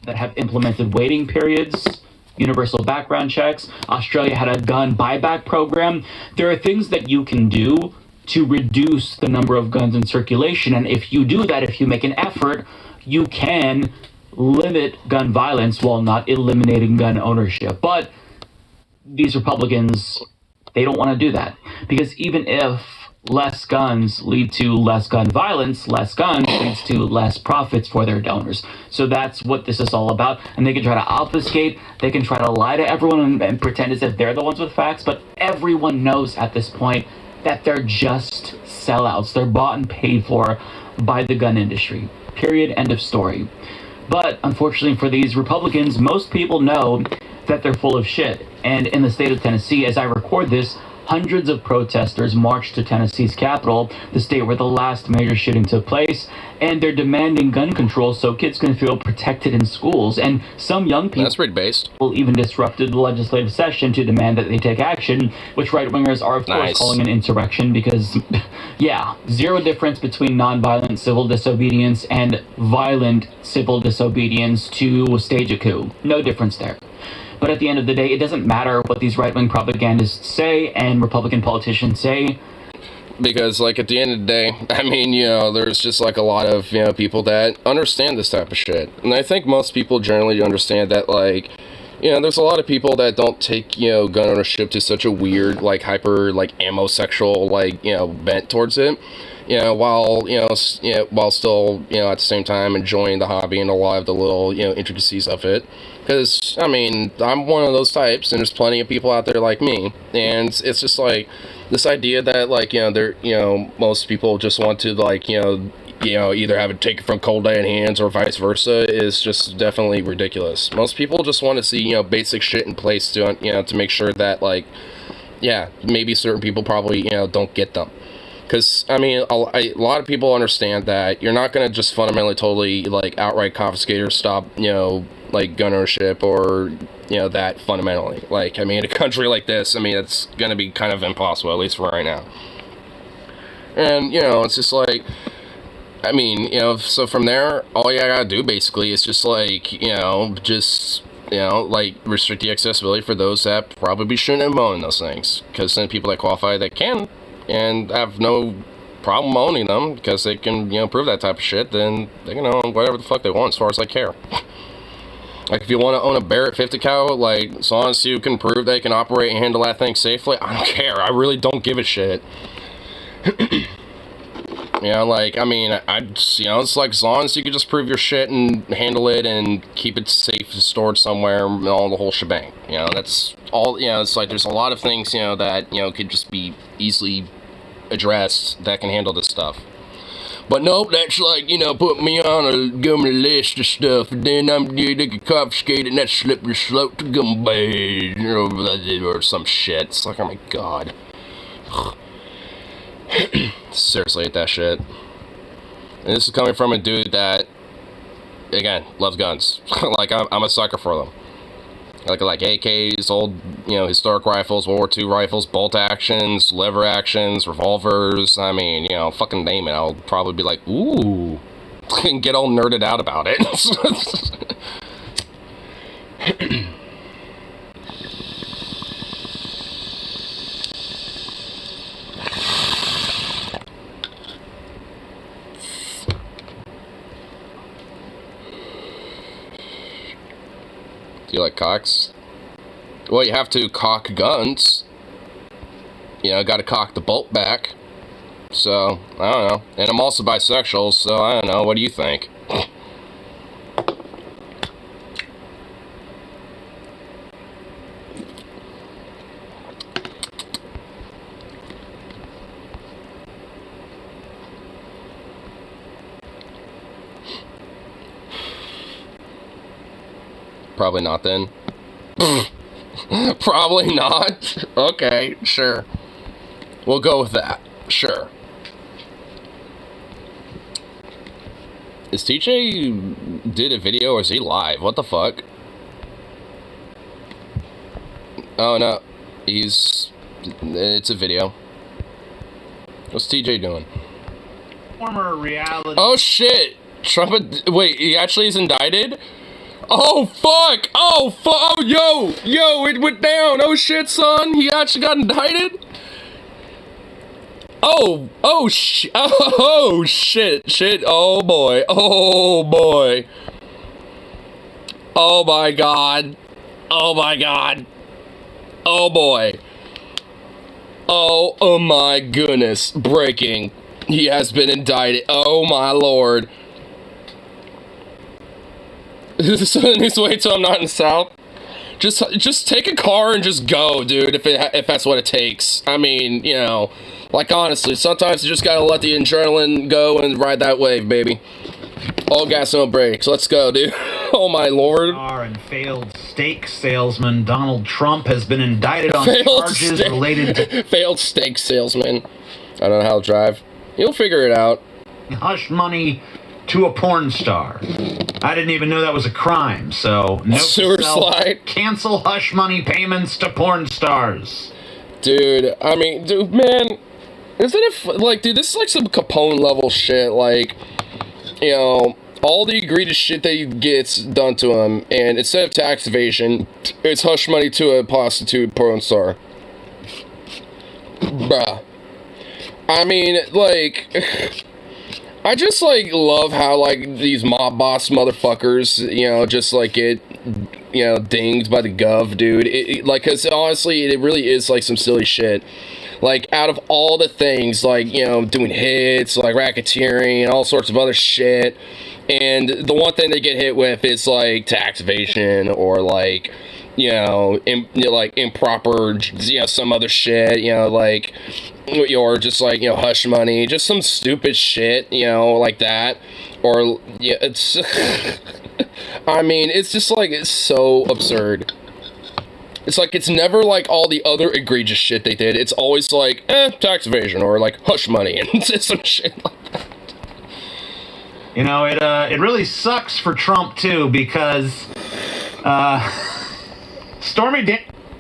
[SPEAKER 2] That have implemented waiting periods, universal background checks. Australia had a gun buyback program. There are things that you can do to reduce the number of guns in circulation, and if you do that, if you make an effort, you can limit gun violence while not eliminating gun ownership. But these Republicans, they don't want to do that. Because even if less guns lead to less gun violence, less guns leads to less profits for their donors. So that's what this is all about. And they can try to obfuscate, they can try to lie to everyone and pretend as if they're the ones with facts, but everyone knows at this point that they're just sellouts. They're bought and paid for by the gun industry. Period. End of story. But unfortunately for these Republicans, most people know that they're full of shit. And in the state of Tennessee, as I record this, hundreds of protesters marched to Tennessee's capital, the state where the last major shooting took place, and they're demanding gun control so kids can feel protected in schools. And some young people...
[SPEAKER 1] That's pretty based.
[SPEAKER 2] ...even disrupted the legislative session to demand that they take action, which right-wingers are, of course, calling an insurrection because, yeah, zero difference between nonviolent civil disobedience and violent civil disobedience to stage a coup. No difference there. But at the end of the day, it doesn't matter what these right-wing propagandists say and Republican politicians say.
[SPEAKER 1] Because, like, at the end of the day, I mean, you know, there's just, like, a lot of, you know, people that understand this type of shit. And I think most people generally understand that, like, you know, there's a lot of people that don't take, you know, gun ownership to such a weird, like, hyper, like, ammo-sexual, like, you know, bent towards it. You know, while still, you know, at the same time enjoying the hobby and a lot of the little, you know, intricacies of it. Because, I mean, I'm one of those types, and there's plenty of people out there like me. And it's just like, this idea that, like, you know, most people just want to, like, you know, either have it taken from cold dead hands or vice versa is just definitely ridiculous. Most people just want to see, you know, basic shit in place to, you know, to make sure that, like, yeah, maybe certain people probably, you know, don't get them. Because, I mean, a lot of people understand that you're not going to just fundamentally, totally, like, outright confiscate or stop, you know, like, gun ownership or, you know, that fundamentally. Like, I mean, in a country like this, I mean, it's going to be kind of impossible, at least for right now. And, you know, it's just like, I mean, you know, so from there, all you gotta do, basically, is just, like, you know, like, restrict the accessibility for those that probably shouldn't have owned those things. Because then people that qualify that can, and have no problem owning them because they can, you know, prove that type of shit, then they can own whatever the fuck they want as far as I care. Like, if you want to own a Barrett 50 cal, like, as long as you can prove they can operate and handle that thing safely, I don't care. I really don't give a shit. You know, like, I mean, you know, it's like, as long as you can just prove your shit and handle it and keep it safe and stored somewhere, all the whole shebang. You know, that's all, you know, it's like, there's a lot of things, you know, that, you know, could just be easily addressed that can handle this stuff. But nope, that's like, you know, put me on a government list of stuff, and then they can confiscate it, and that's slippery slope to gun bans, or some shit. It's like, oh my god. Seriously, hate that shit. And this is coming from a dude that, again, loves guns. Like, I'm a sucker for them. Like AKs, old, you know, historic rifles, World War II rifles, bolt actions, lever actions, revolvers. I mean, you know, fucking name it. I'll probably be like, ooh, and get all nerded out about it. Do you like cocks? Well, you have to cock guns. You know, gotta cock the bolt back. So, I don't know. And I'm also bisexual, so I don't know. What do you think? Probably not, then. Probably not. Okay, sure. We'll go with that. Sure. Is TJ did a video or is he live? What the fuck? Oh no. It's a video. What's TJ doing?
[SPEAKER 4] Former reality.
[SPEAKER 1] Oh shit! Wait, he actually is indicted? Oh fuck! Oh fuck! Oh yo! It went down! Oh shit, son! He actually got indicted? Oh shit! Oh boy! Oh boy! Oh my god! Oh my god! Oh boy! Oh my goodness! Breaking! He has been indicted! Oh my lord! So it needs to wait till I'm not in the South. Just take a car and just go, dude. If that's what it takes. I mean, you know, like honestly, sometimes you just gotta let the adrenaline go and ride that wave, baby. All gas, no brakes. Let's go, dude. Oh my lord.
[SPEAKER 4] And failed steak salesman Donald Trump has been indicted on charges related to
[SPEAKER 1] failed steak salesman. I don't know how to drive. You'll figure it out.
[SPEAKER 4] Hush money to a porn star. I didn't even know that was a crime, so note
[SPEAKER 1] sewer slide.
[SPEAKER 4] Cancel hush money payments to porn stars.
[SPEAKER 1] Dude, I mean, dude, man, isn't it, like, dude, this is like some Capone level shit, like, you know, all the egregious shit that gets done to him, and instead of tax evasion, it's hush money to a prostitute porn star. Bruh. I mean, like, I just, like, love how, like, these mob boss motherfuckers, you know, just, like, get dinged by the gov, dude. Like, cause honestly, it really is like some silly shit. Like, out of all the things, like, doing hits, like racketeering and all sorts of other shit, and the one thing they get hit with is like tax evasion or like, like improper, some other shit, like, or just like, hush money, just some stupid shit, like that, or, it's, I mean, it's just like, it's so absurd. It's like, it's never like all the other egregious shit they did, it's always like, tax evasion, or like hush money, and some shit like that.
[SPEAKER 4] It really sucks for Trump, too, because, Stormy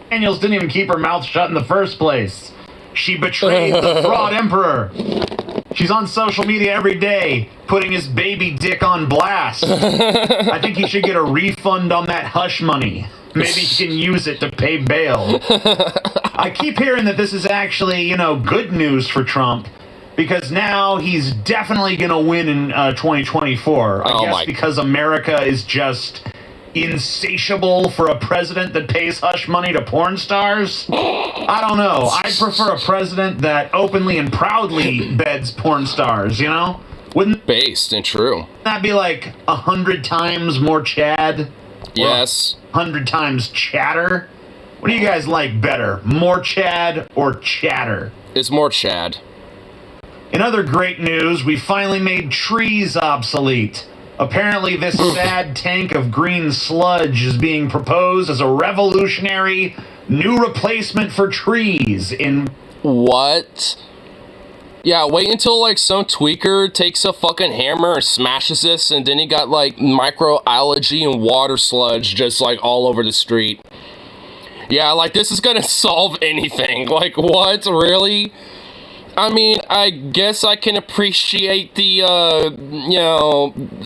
[SPEAKER 4] Daniels didn't even keep her mouth shut in the first place. She betrayed the fraud emperor. She's on social media every day, putting his baby dick on blast. I think he should get a refund on that hush money. Maybe he can use it to pay bail. I keep hearing that this is actually, good news for Trump, because now he's definitely going to win in 2024. I guess because America is just insatiable for a president that pays hush money to porn stars? I don't know. I'd prefer a president that openly and proudly beds porn stars, Wouldn't
[SPEAKER 1] based and true.
[SPEAKER 4] that be like 100 times more Chad?
[SPEAKER 1] Yes.
[SPEAKER 4] 100 times chatter? What do you guys like better, more Chad or chatter?
[SPEAKER 1] It's more Chad.
[SPEAKER 4] In other great news, we finally made trees obsolete. Apparently, this sad tank of green sludge is being proposed as a revolutionary new replacement for trees in...
[SPEAKER 1] What? Yeah, wait until, like, some tweaker takes a fucking hammer and smashes this, and then he got, like, microalgae and water sludge just, like, all over the street. Yeah, like, this is gonna solve anything. Like, what? Really? I mean, I guess I can appreciate the,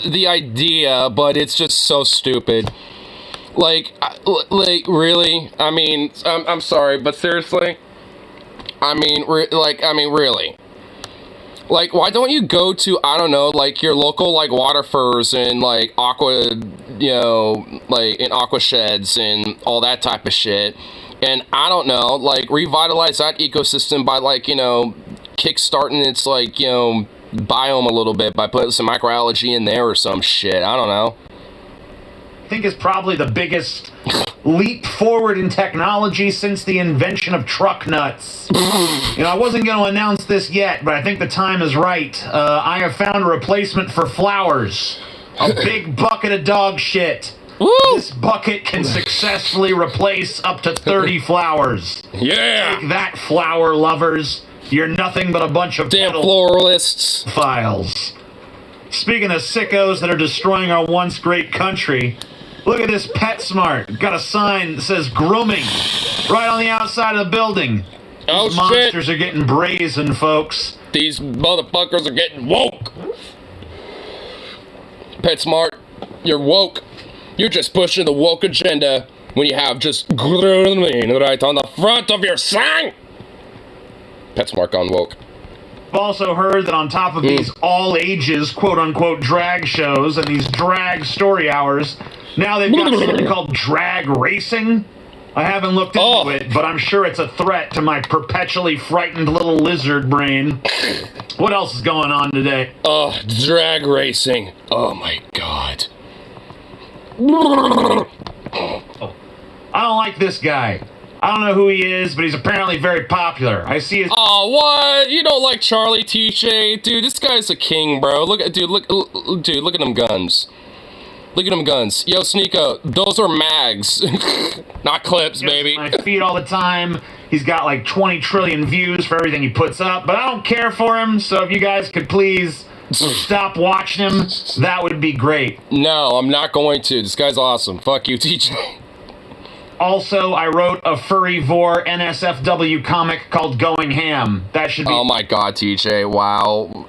[SPEAKER 1] the idea, but it's just so stupid. Like, really? I mean, I'm sorry, but seriously? I mean, really? Like, why don't you go to, I don't know, like, your local, like, water furs and, like, aqua, like, and aqua sheds and all that type of shit, and, I don't know, like, revitalize that ecosystem by, like, kickstarting its, like, biome a little bit by putting some microalgae in there or some shit. I don't know.
[SPEAKER 4] I think is probably the biggest leap forward in technology since the invention of truck nuts. I wasn't going to announce this yet, but I think the time is right. I have found a replacement for flowers. A big bucket of dog shit.
[SPEAKER 1] Woo!
[SPEAKER 4] This bucket can successfully replace up to 30 flowers.
[SPEAKER 1] Yeah!
[SPEAKER 4] Take that, flower lovers. You're nothing but a bunch of
[SPEAKER 1] damn floralists.
[SPEAKER 4] Files. Speaking of sickos that are destroying our once great country, look at this PetSmart. Got a sign that says grooming right on the outside of the building.
[SPEAKER 1] Oh,
[SPEAKER 4] These monsters are getting brazen, folks.
[SPEAKER 1] These motherfuckers are getting woke. PetSmart, you're woke. You're just pushing the woke agenda when you have just grooming right on the front of your sign. PetSmart gone woke.
[SPEAKER 4] I've also heard that on top of these all-ages, quote-unquote, drag shows and these drag story hours, now they've got something called drag racing. I haven't looked into it, but I'm sure it's a threat to my perpetually frightened little lizard brain. What else is going on today?
[SPEAKER 1] Drag racing. Oh, my God.
[SPEAKER 4] I don't like this guy. I don't know who he is, but he's apparently very popular. I see his...
[SPEAKER 1] Oh, what? You don't like Charlie TJ? Dude, this guy's a king, bro. Look at them guns. Look at them guns. Yo, Sneeko, those are mags. Not clips, baby.
[SPEAKER 4] My feed all the time. He's got like 20 trillion views for everything he puts up, but I don't care for him, so if you guys could please stop watching him, that would be great.
[SPEAKER 1] No, I'm not going to. This guy's awesome. Fuck you, TJ.
[SPEAKER 4] Also, I wrote a furry vor NSFW comic called Going Ham. That should be...
[SPEAKER 1] Oh my God, TJ, wow.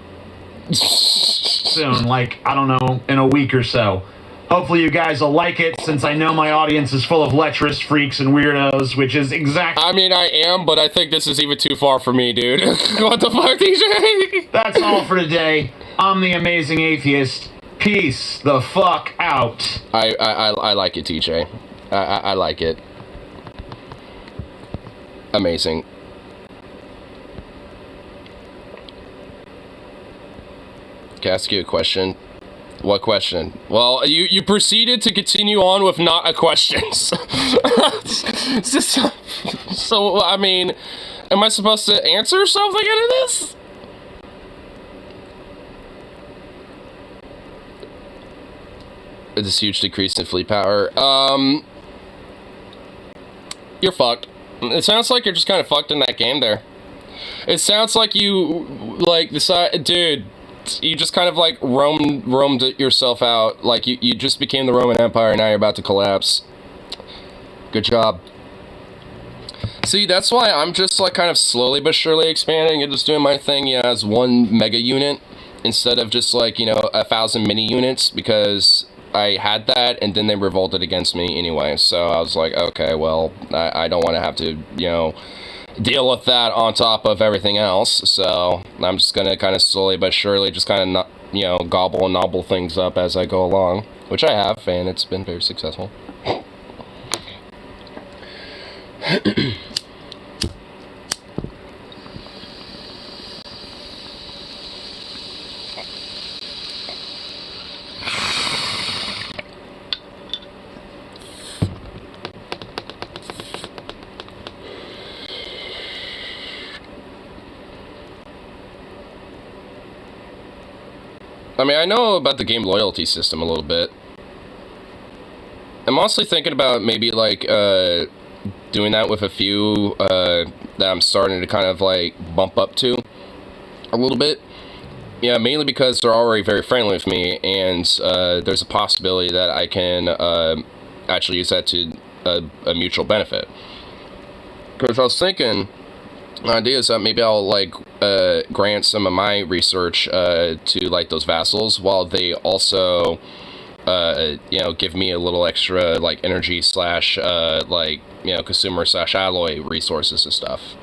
[SPEAKER 4] soon, like, I don't know, in a week or so. Hopefully you guys will like it, since I know my audience is full of lecherous freaks and weirdos, which is exactly...
[SPEAKER 1] I mean, I am, but I think this is even too far for me, dude. What the fuck, TJ?
[SPEAKER 4] That's all for today. I'm the Amazing Atheist. Peace the fuck out.
[SPEAKER 1] I like it, TJ. I like it. Amazing. Can I ask you a question? What question? Well, you proceeded to continue on with not a question. So, I mean, am I supposed to answer something into this? This huge decrease in fleet power. You're fucked. It sounds like you're just kind of fucked in that game there. It sounds like you, like, decide, dude, you just kind of, like, roamed yourself out. Like, you just became the Roman Empire, and now you're about to collapse. Good job. See, that's why I'm just, like, kind of slowly but surely expanding and just doing my thing, yeah, as one mega unit, instead of just, like, you know, 1,000 mini units, because I had that, and then they revolted against me anyway, so I was like, okay, well, I don't want to have to, you know, deal with that on top of everything else, so I'm just gonna kind of slowly but surely just kind of, you know, gobble and nobble things up as I go along, which I have, and it's been very successful. I mean, I know about the game loyalty system a little bit. I'm honestly thinking about maybe, like, doing that with a few that I'm starting to kind of, like, bump up to a little bit. Yeah, mainly because they're already very friendly with me, and there's a possibility that I can actually use that to a mutual benefit. Because I was thinking, my idea is that maybe I'll, like, grant some of my research to, like, those vassals, while they also, you know, give me a little extra, like, energy slash, like, you know, consumer slash alloy resources and stuff.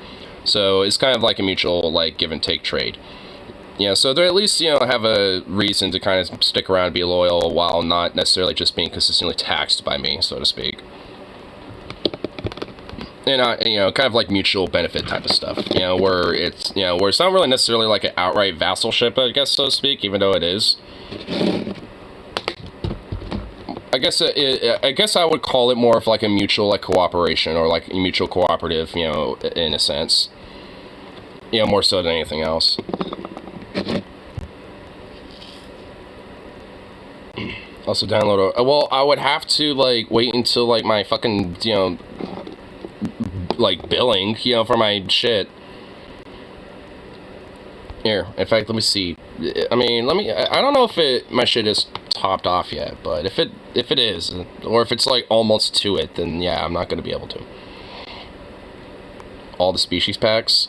[SPEAKER 1] So it's kind of like a mutual, like, give and take trade. Yeah, so they at least, you know, have a reason to kind of stick around and be loyal while not necessarily just being consistently taxed by me, so to speak. And, you know, kind of like mutual benefit type of stuff, you know, where it's not really necessarily like an outright vassalship, I guess, so to speak, even though it is. I guess I would call it more of like a mutual, like, cooperation, or like a mutual cooperative, you know, in a sense. You know, more so than anything else. Also download well, I would have to, like, wait until, like, my fucking, you know, like, billing, you know, for my shit. Here, in fact, let me see. I mean, I don't know if my shit is topped off yet, but if it is, or if it's, like, almost to it, then yeah, I'm not gonna be able to. All the species packs.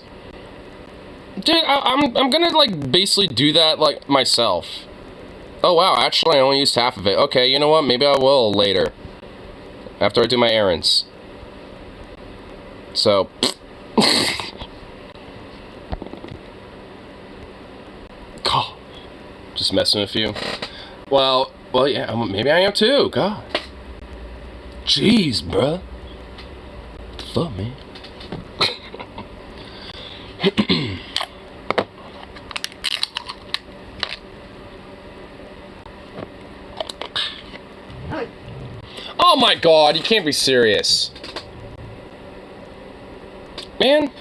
[SPEAKER 1] Dude, I'm gonna, like, basically do that, like, myself. Oh, wow, actually, I only used half of it. Okay, you know what? Maybe I will later. After I do my errands. So... God. Just messing with you. Well, yeah, maybe I am too. God. Jeez, bruh. What the fuck, man? Oh my god, you can't be serious. Man.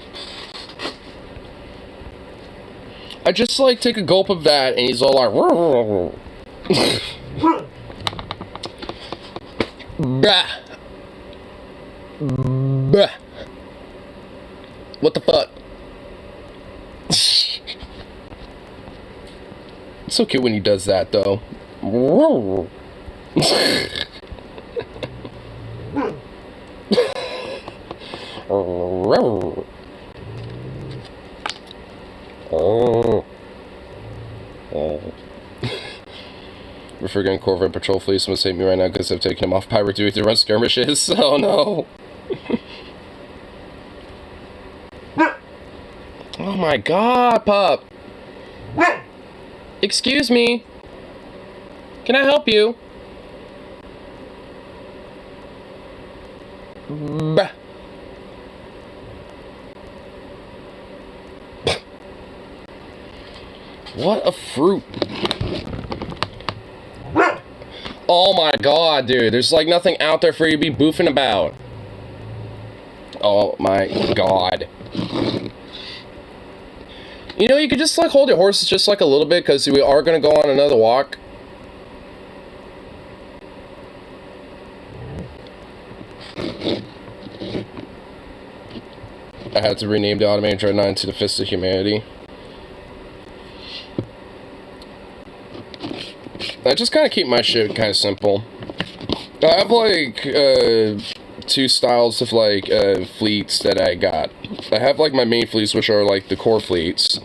[SPEAKER 1] I just, like, take a gulp of that and he's all like... Bah. Bah. What the fuck? It's so cute when he does that, though. We're getting Corvette patrol fleet. Someone save me right now because I've taken him off pirate duty to run skirmishes. Oh no. Oh my god, pup. Excuse me. Can I help you? Bah. What a fruit. Oh my god, dude. There's like nothing out there for you to be boofing about. Oh my god. You know, you could just like hold your horses just like a little bit because we are going to go on another walk. I had to rename the automated dreadnought to the Fist of Humanity. I just kind of keep my shit kind of simple. I have like two styles of like fleets that I got. I have like my main fleets, which are like the core fleets.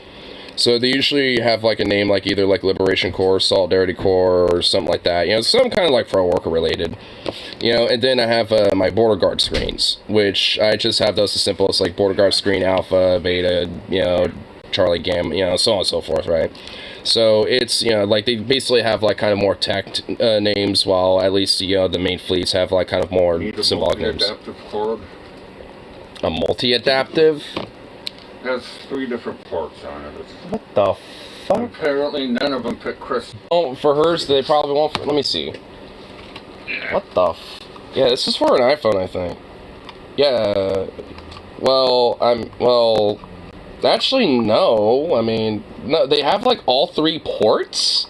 [SPEAKER 1] So they usually have like a name like either like Liberation Corps, Solidarity Corps, or something like that. You know, some kind of like pro worker related. You know, and then I have my Border Guard screens, which I just have those as simple as like Border Guard screen Alpha, Beta, you know, Charlie Gamma, you know, so on and so forth, right? So it's, you know, like they basically have like kind of more tech names, while at least, you know, the main fleets have like kind of more symbolic names.
[SPEAKER 5] Adaptive cord.
[SPEAKER 1] A multi-adaptive?
[SPEAKER 5] It has 3 different ports on it.
[SPEAKER 1] What the fuck?
[SPEAKER 5] Apparently none of them fit Chris.
[SPEAKER 1] Oh, for hers, they probably won't. Let me see. What the yeah, this is for an iPhone, I think. Yeah. Well, actually, no. I mean, no, they have like all 3 ports?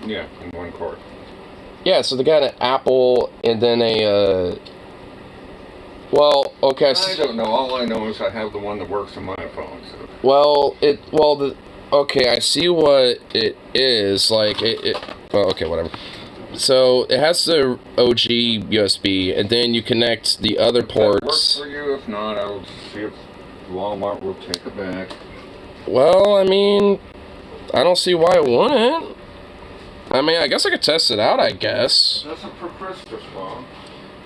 [SPEAKER 5] Yeah, in 1 cord.
[SPEAKER 1] Yeah, so they got an Apple and then a, well, okay.
[SPEAKER 5] I don't know. All I know is I have the one that works on my phone. So.
[SPEAKER 1] Well, okay, I see what it is. Like, well, okay, whatever. So, it has the OG USB, and then you connect the other ports.
[SPEAKER 5] If that works for you. If not, I'll see if Walmart will take it back.
[SPEAKER 1] Well, I mean, I don't see why it wouldn't. I mean, I guess I could test it out, I guess.
[SPEAKER 5] That's for Krista's phone,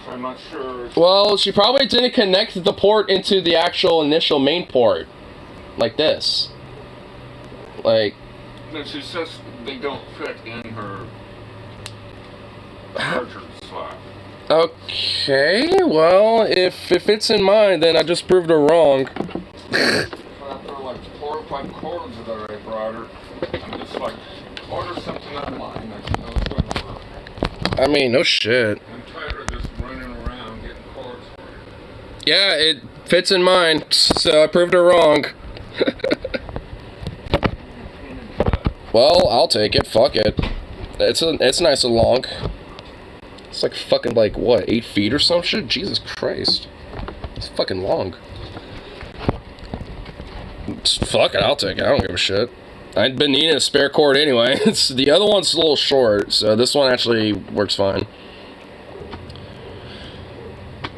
[SPEAKER 5] so I'm not sure.
[SPEAKER 1] Well, she probably didn't connect the port into the actual initial main port. Like this. Like...
[SPEAKER 5] No, she says they don't fit in her charger slot.
[SPEAKER 1] Okay, well, if it fits in mine, then I just proved her wrong.
[SPEAKER 5] So after like 4 or 5 cords that I brought her, I'm just like, order something online that you know is going to work.
[SPEAKER 1] I mean, no shit.
[SPEAKER 5] I'm tired of just running around getting cords for you.
[SPEAKER 1] Yeah, it fits in mine, so I proved her wrong. Well, I'll take it. Fuck it. It's nice and long. It's like fucking like what, 8 feet or some shit? Jesus Christ. It's fucking long. Fuck it, I'll take it. I don't give a shit. I'd been needing a spare cord anyway. The other one's a little short, so this one actually works fine.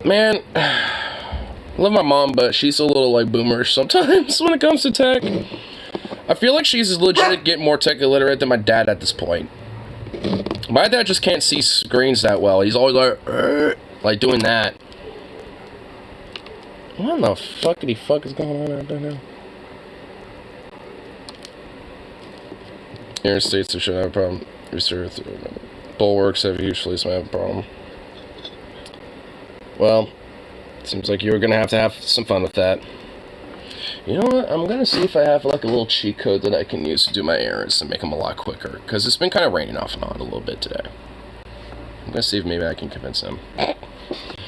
[SPEAKER 1] Man, I love my mom, but she's a little like boomerish sometimes when it comes to tech. I feel like she's legit getting more tech illiterate than my dad at this point. My dad just can't see screens that well. He's always like doing that. What in the fuckity fuck is going on out there now? Interstates should have a problem. Bulwarks have usually have a problem. Well, seems like you're gonna have some fun with that. You know what? I'm gonna see if I have like a little cheat code that I can use to do my errands to make them a lot quicker. Because it's been kind of raining off and on a little bit today. I'm gonna see if maybe I can convince him.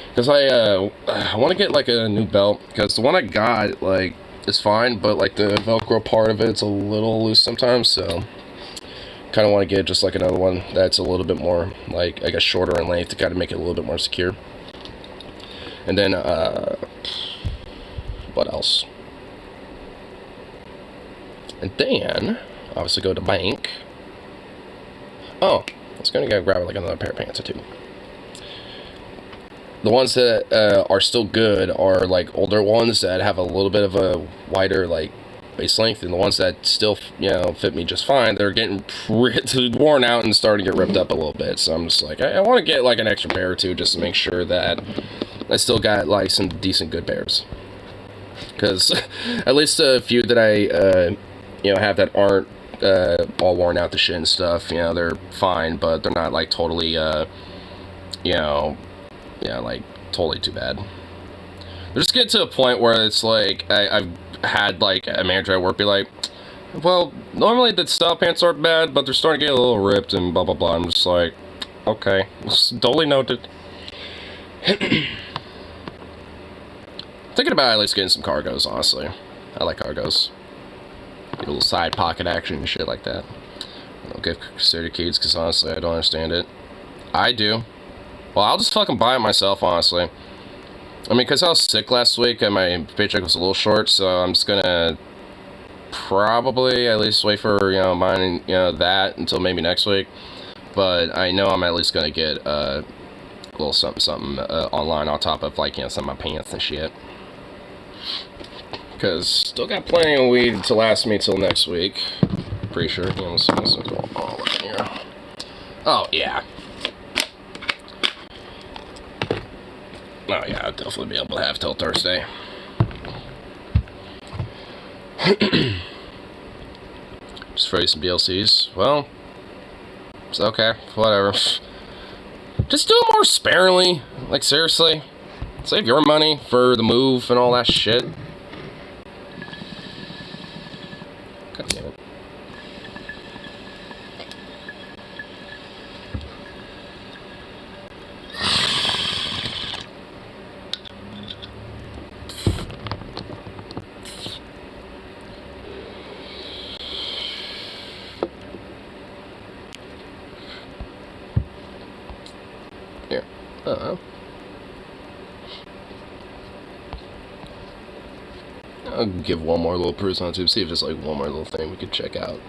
[SPEAKER 1] Because I want to get like a new belt. Because the one I got like is fine, but like the Velcro part of it's a little loose sometimes. So kind of want to get just like another one that's a little bit more like I guess shorter in length to kind of make it a little bit more secure. And then what else? And then obviously go to bank. Oh, I was gonna go grab like another pair of pants or 2. The ones that are still good are like older ones that have a little bit of a wider like waist length, and the ones that still, you know, fit me just fine, they're getting worn out and starting to get ripped up a little bit. So I'm just like, I want to get like an extra pair or 2 just to make sure that I still got like some decent good pairs. Because at least a few that I you know, have that aren't all worn out to shit and stuff, you know, they're fine, but they're not like totally you know, yeah, like totally too bad. They're just getting to a point where it's like, I've had, like, a manager at work be like, well, normally the style pants aren't bad, but they're starting to get a little ripped and blah, blah, blah. I'm just like, okay, totally noted. Thinking about at least getting some cargos, honestly. I like cargos. Get a little side pocket action and shit like that. I don't get certificates because honestly, I don't understand it. I do. Well, I'll just fucking buy it myself, honestly. I mean, because I was sick last week and my paycheck was a little short, so I'm just gonna probably at least wait for, you know, buying, you know, that until maybe next week. But I know I'm at least gonna get a little something online on top of, like, you know, some of my pants and shit. Because still got plenty of weed to last me till next week. Pretty sure. You know, look in here. Oh, yeah. Oh, yeah, I'll definitely be able to have till Thursday. Just for some DLCs. Well, it's okay. Whatever. Just do it more sparingly. Like, seriously. Save your money for the move and all that shit. God damn it. Here. I'll give one more little peruse on YouTube, see if there's like one more little thing we could check out.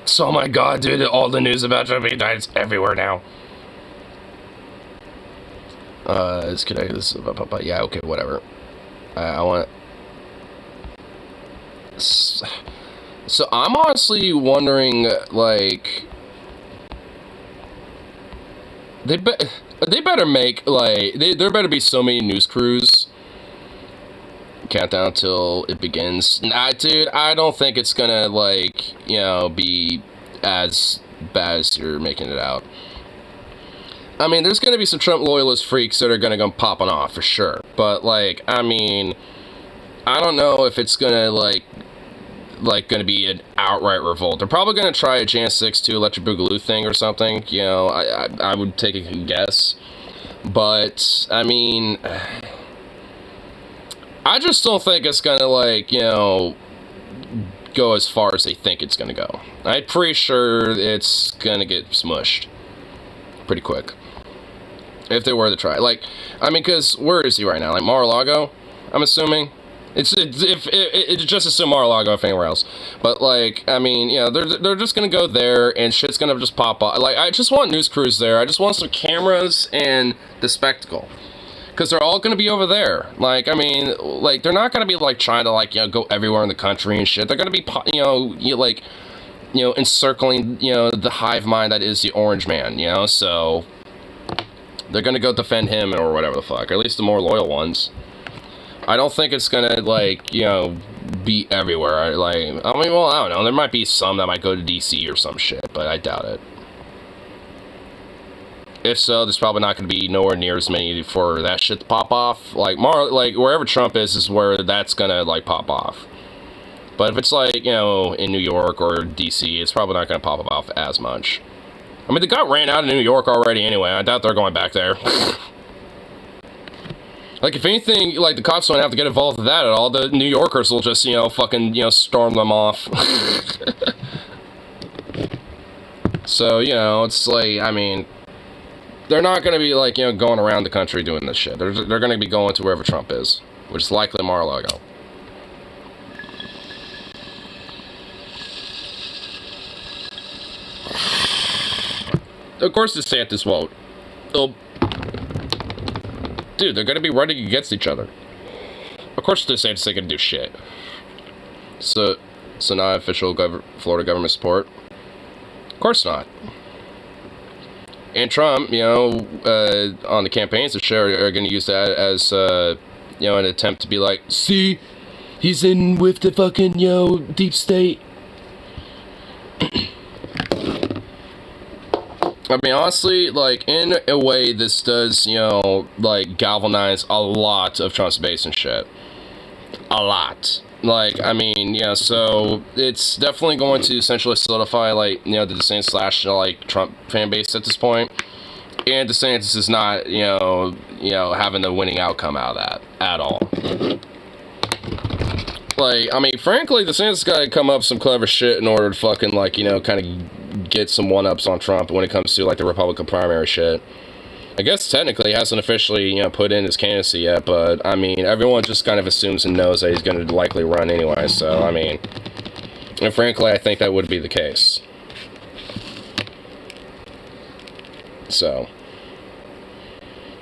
[SPEAKER 1] So, oh my god, dude, all the news about Jumping Diets everywhere now. It's connected, yeah, okay, whatever. I want... So, I'm honestly wondering, like... They better make, like, there better be so many news crews. Countdown till it begins. Nah, dude, I don't think it's gonna, like, you know, be as bad as you're making it out. I mean, there's gonna be some Trump loyalist freaks that are gonna go popping off, for sure. But, like, I mean, I don't know if it's gonna, like gonna be an outright revolt. They're probably gonna try a Jan 6 2 Electric Boogaloo thing or something, you know, I would take a guess. But, I mean, I just don't think it's gonna, like, you know, go as far as they think it's gonna go. I'm pretty sure it's gonna get smushed pretty quick. If they were to try. Like, I mean, because where is he right now? Like, Mar-a-Lago, I'm assuming? It's just assume Mar-a-Lago if anywhere else. But, like, I mean, you know, they're just gonna go there and shit's gonna just pop off. Like, I just want news crews there. I just want some cameras and the spectacle. Because they're all gonna be over there. Like, I mean, like, they're not gonna be, like, trying to, like, you know, go everywhere in the country and shit. They're gonna be, you know, encircling, you know, the hive mind that is the Orange Man, you know? So, they're gonna go defend him or whatever the fuck. Or at least the more loyal ones. I don't think it's gonna, like, you know, be everywhere. Like, I mean, well, I don't know. There might be some that might go to DC or some shit, but I doubt it. If so, there's probably not gonna be nowhere near as many for that shit to pop off. Like, wherever Trump is where that's gonna, like, pop off. But if it's, like, you know, in New York or DC, it's probably not gonna pop off as much. I mean, they got ran out of New York already anyway. I doubt they're going back there. Like, if anything, like, the cops don't have to get involved with that at all. The New Yorkers will just, you know, fucking, you know, storm them off. So, you know, it's like, I mean, they're not going to be, like, you know, going around the country doing this shit. They're going to be going to wherever Trump is, which is likely Mar-a-Lago. Of course, DeSantis won't. Dude, they're gonna be running against each other. Of course, DeSantis ain't gonna do shit. So not official Florida government support. Of course not. And Trump, you know, on the campaigns, are gonna use that as, you know, an attempt to be like, see, he's in with the fucking, you know, deep state. I mean, honestly, like, in a way, this does, you know, like, galvanize a lot of Trump's base and shit. A lot. Like, I mean, yeah, so it's definitely going to essentially solidify, like, you know, the DeSantis / like, Trump fan base at this point. And DeSantis is not, you know, having the winning outcome out of that at all. Like, I mean, frankly, DeSantis got to come up with some clever shit in order to fucking, like, you know, kind of get some one-ups on Trump when it comes to, like, the Republican primary shit. I guess technically he hasn't officially, you know, put in his candidacy yet, but, I mean, everyone just kind of assumes and knows that he's going to likely run anyway, so, I mean, and frankly, I think that would be the case. So,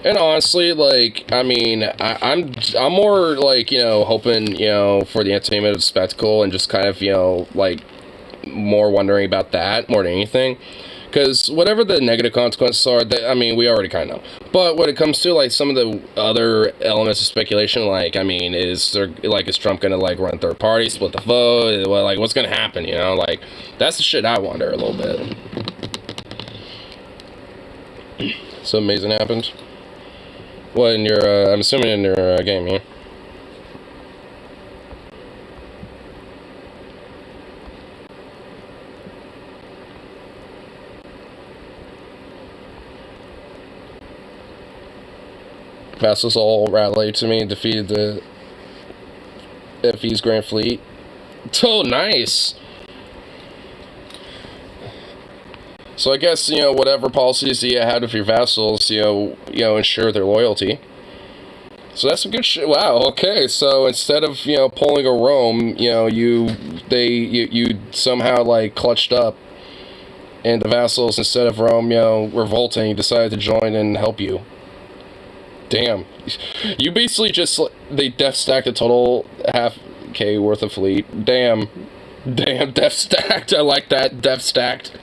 [SPEAKER 1] and honestly, like, I mean, I'm more, like, you know, hoping, you know, for the entertainment of the spectacle and just kind of, you know, like, more wondering about that more than anything. Because whatever the negative consequences are, I mean, we already kind of know. But when it comes to, like, some of the other elements of speculation, like, I mean, is Trump going to, like, run third party, split the vote? Well, like, what's going to happen, you know? Like, that's the shit I wonder a little bit. Something amazing happened. What, in your, I'm assuming in your game, yeah? Vassals all rallied to me and defeated the FE's Grand Fleet. Oh, nice! So I guess, you know, whatever policies you had with your vassals, you know, ensure their loyalty. So that's some good shit. Wow, okay, so instead of, you know, pulling a Rome, you know, you somehow, like, clutched up, and the vassals, instead of Rome, you know, revolting, decided to join and help you. Damn. You basically just, they death stacked a total half K worth of fleet. Damn. Damn, death stacked. I like that. Death stacked.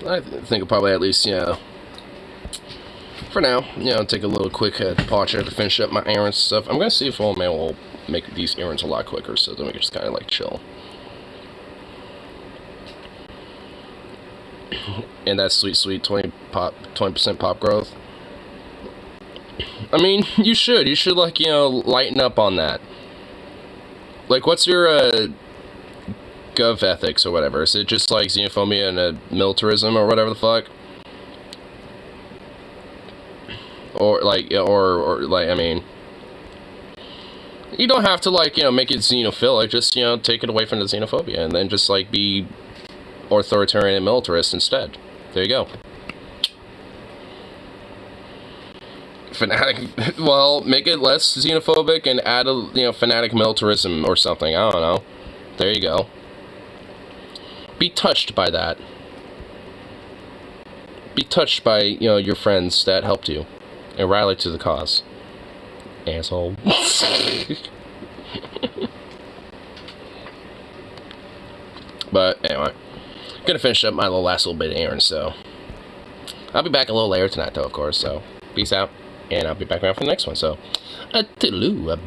[SPEAKER 1] I think I'll probably at least, you know, for now, you know, take a little quick departure to finish up my errands and stuff. I'm going to see if old man will make these errands a lot quicker, so then we can just kind of, like, chill. And that sweet 20% pop growth. I mean, you should, like, you know, lighten up on that. Like, what's your, gov ethics or whatever? Is it just like xenophobia and militarism or whatever the fuck? Or like, I mean, you don't have to, like, you know, make it xenophilic, just, you know, take it away from the xenophobia and then just, like, be authoritarian and militarist instead. There you go. Fanatic, well, make it less xenophobic and add a, you know, fanatic militarism or something, I don't know. There you go. Be touched by that. Be touched by, you know, your friends that helped you. And rally to the cause. Asshole. But, anyway. I'm gonna finish up my last little bit of errands, so. I'll be back a little later tonight, though, of course, so. Peace out. And I'll be back around for the next one, so. Toodaloo.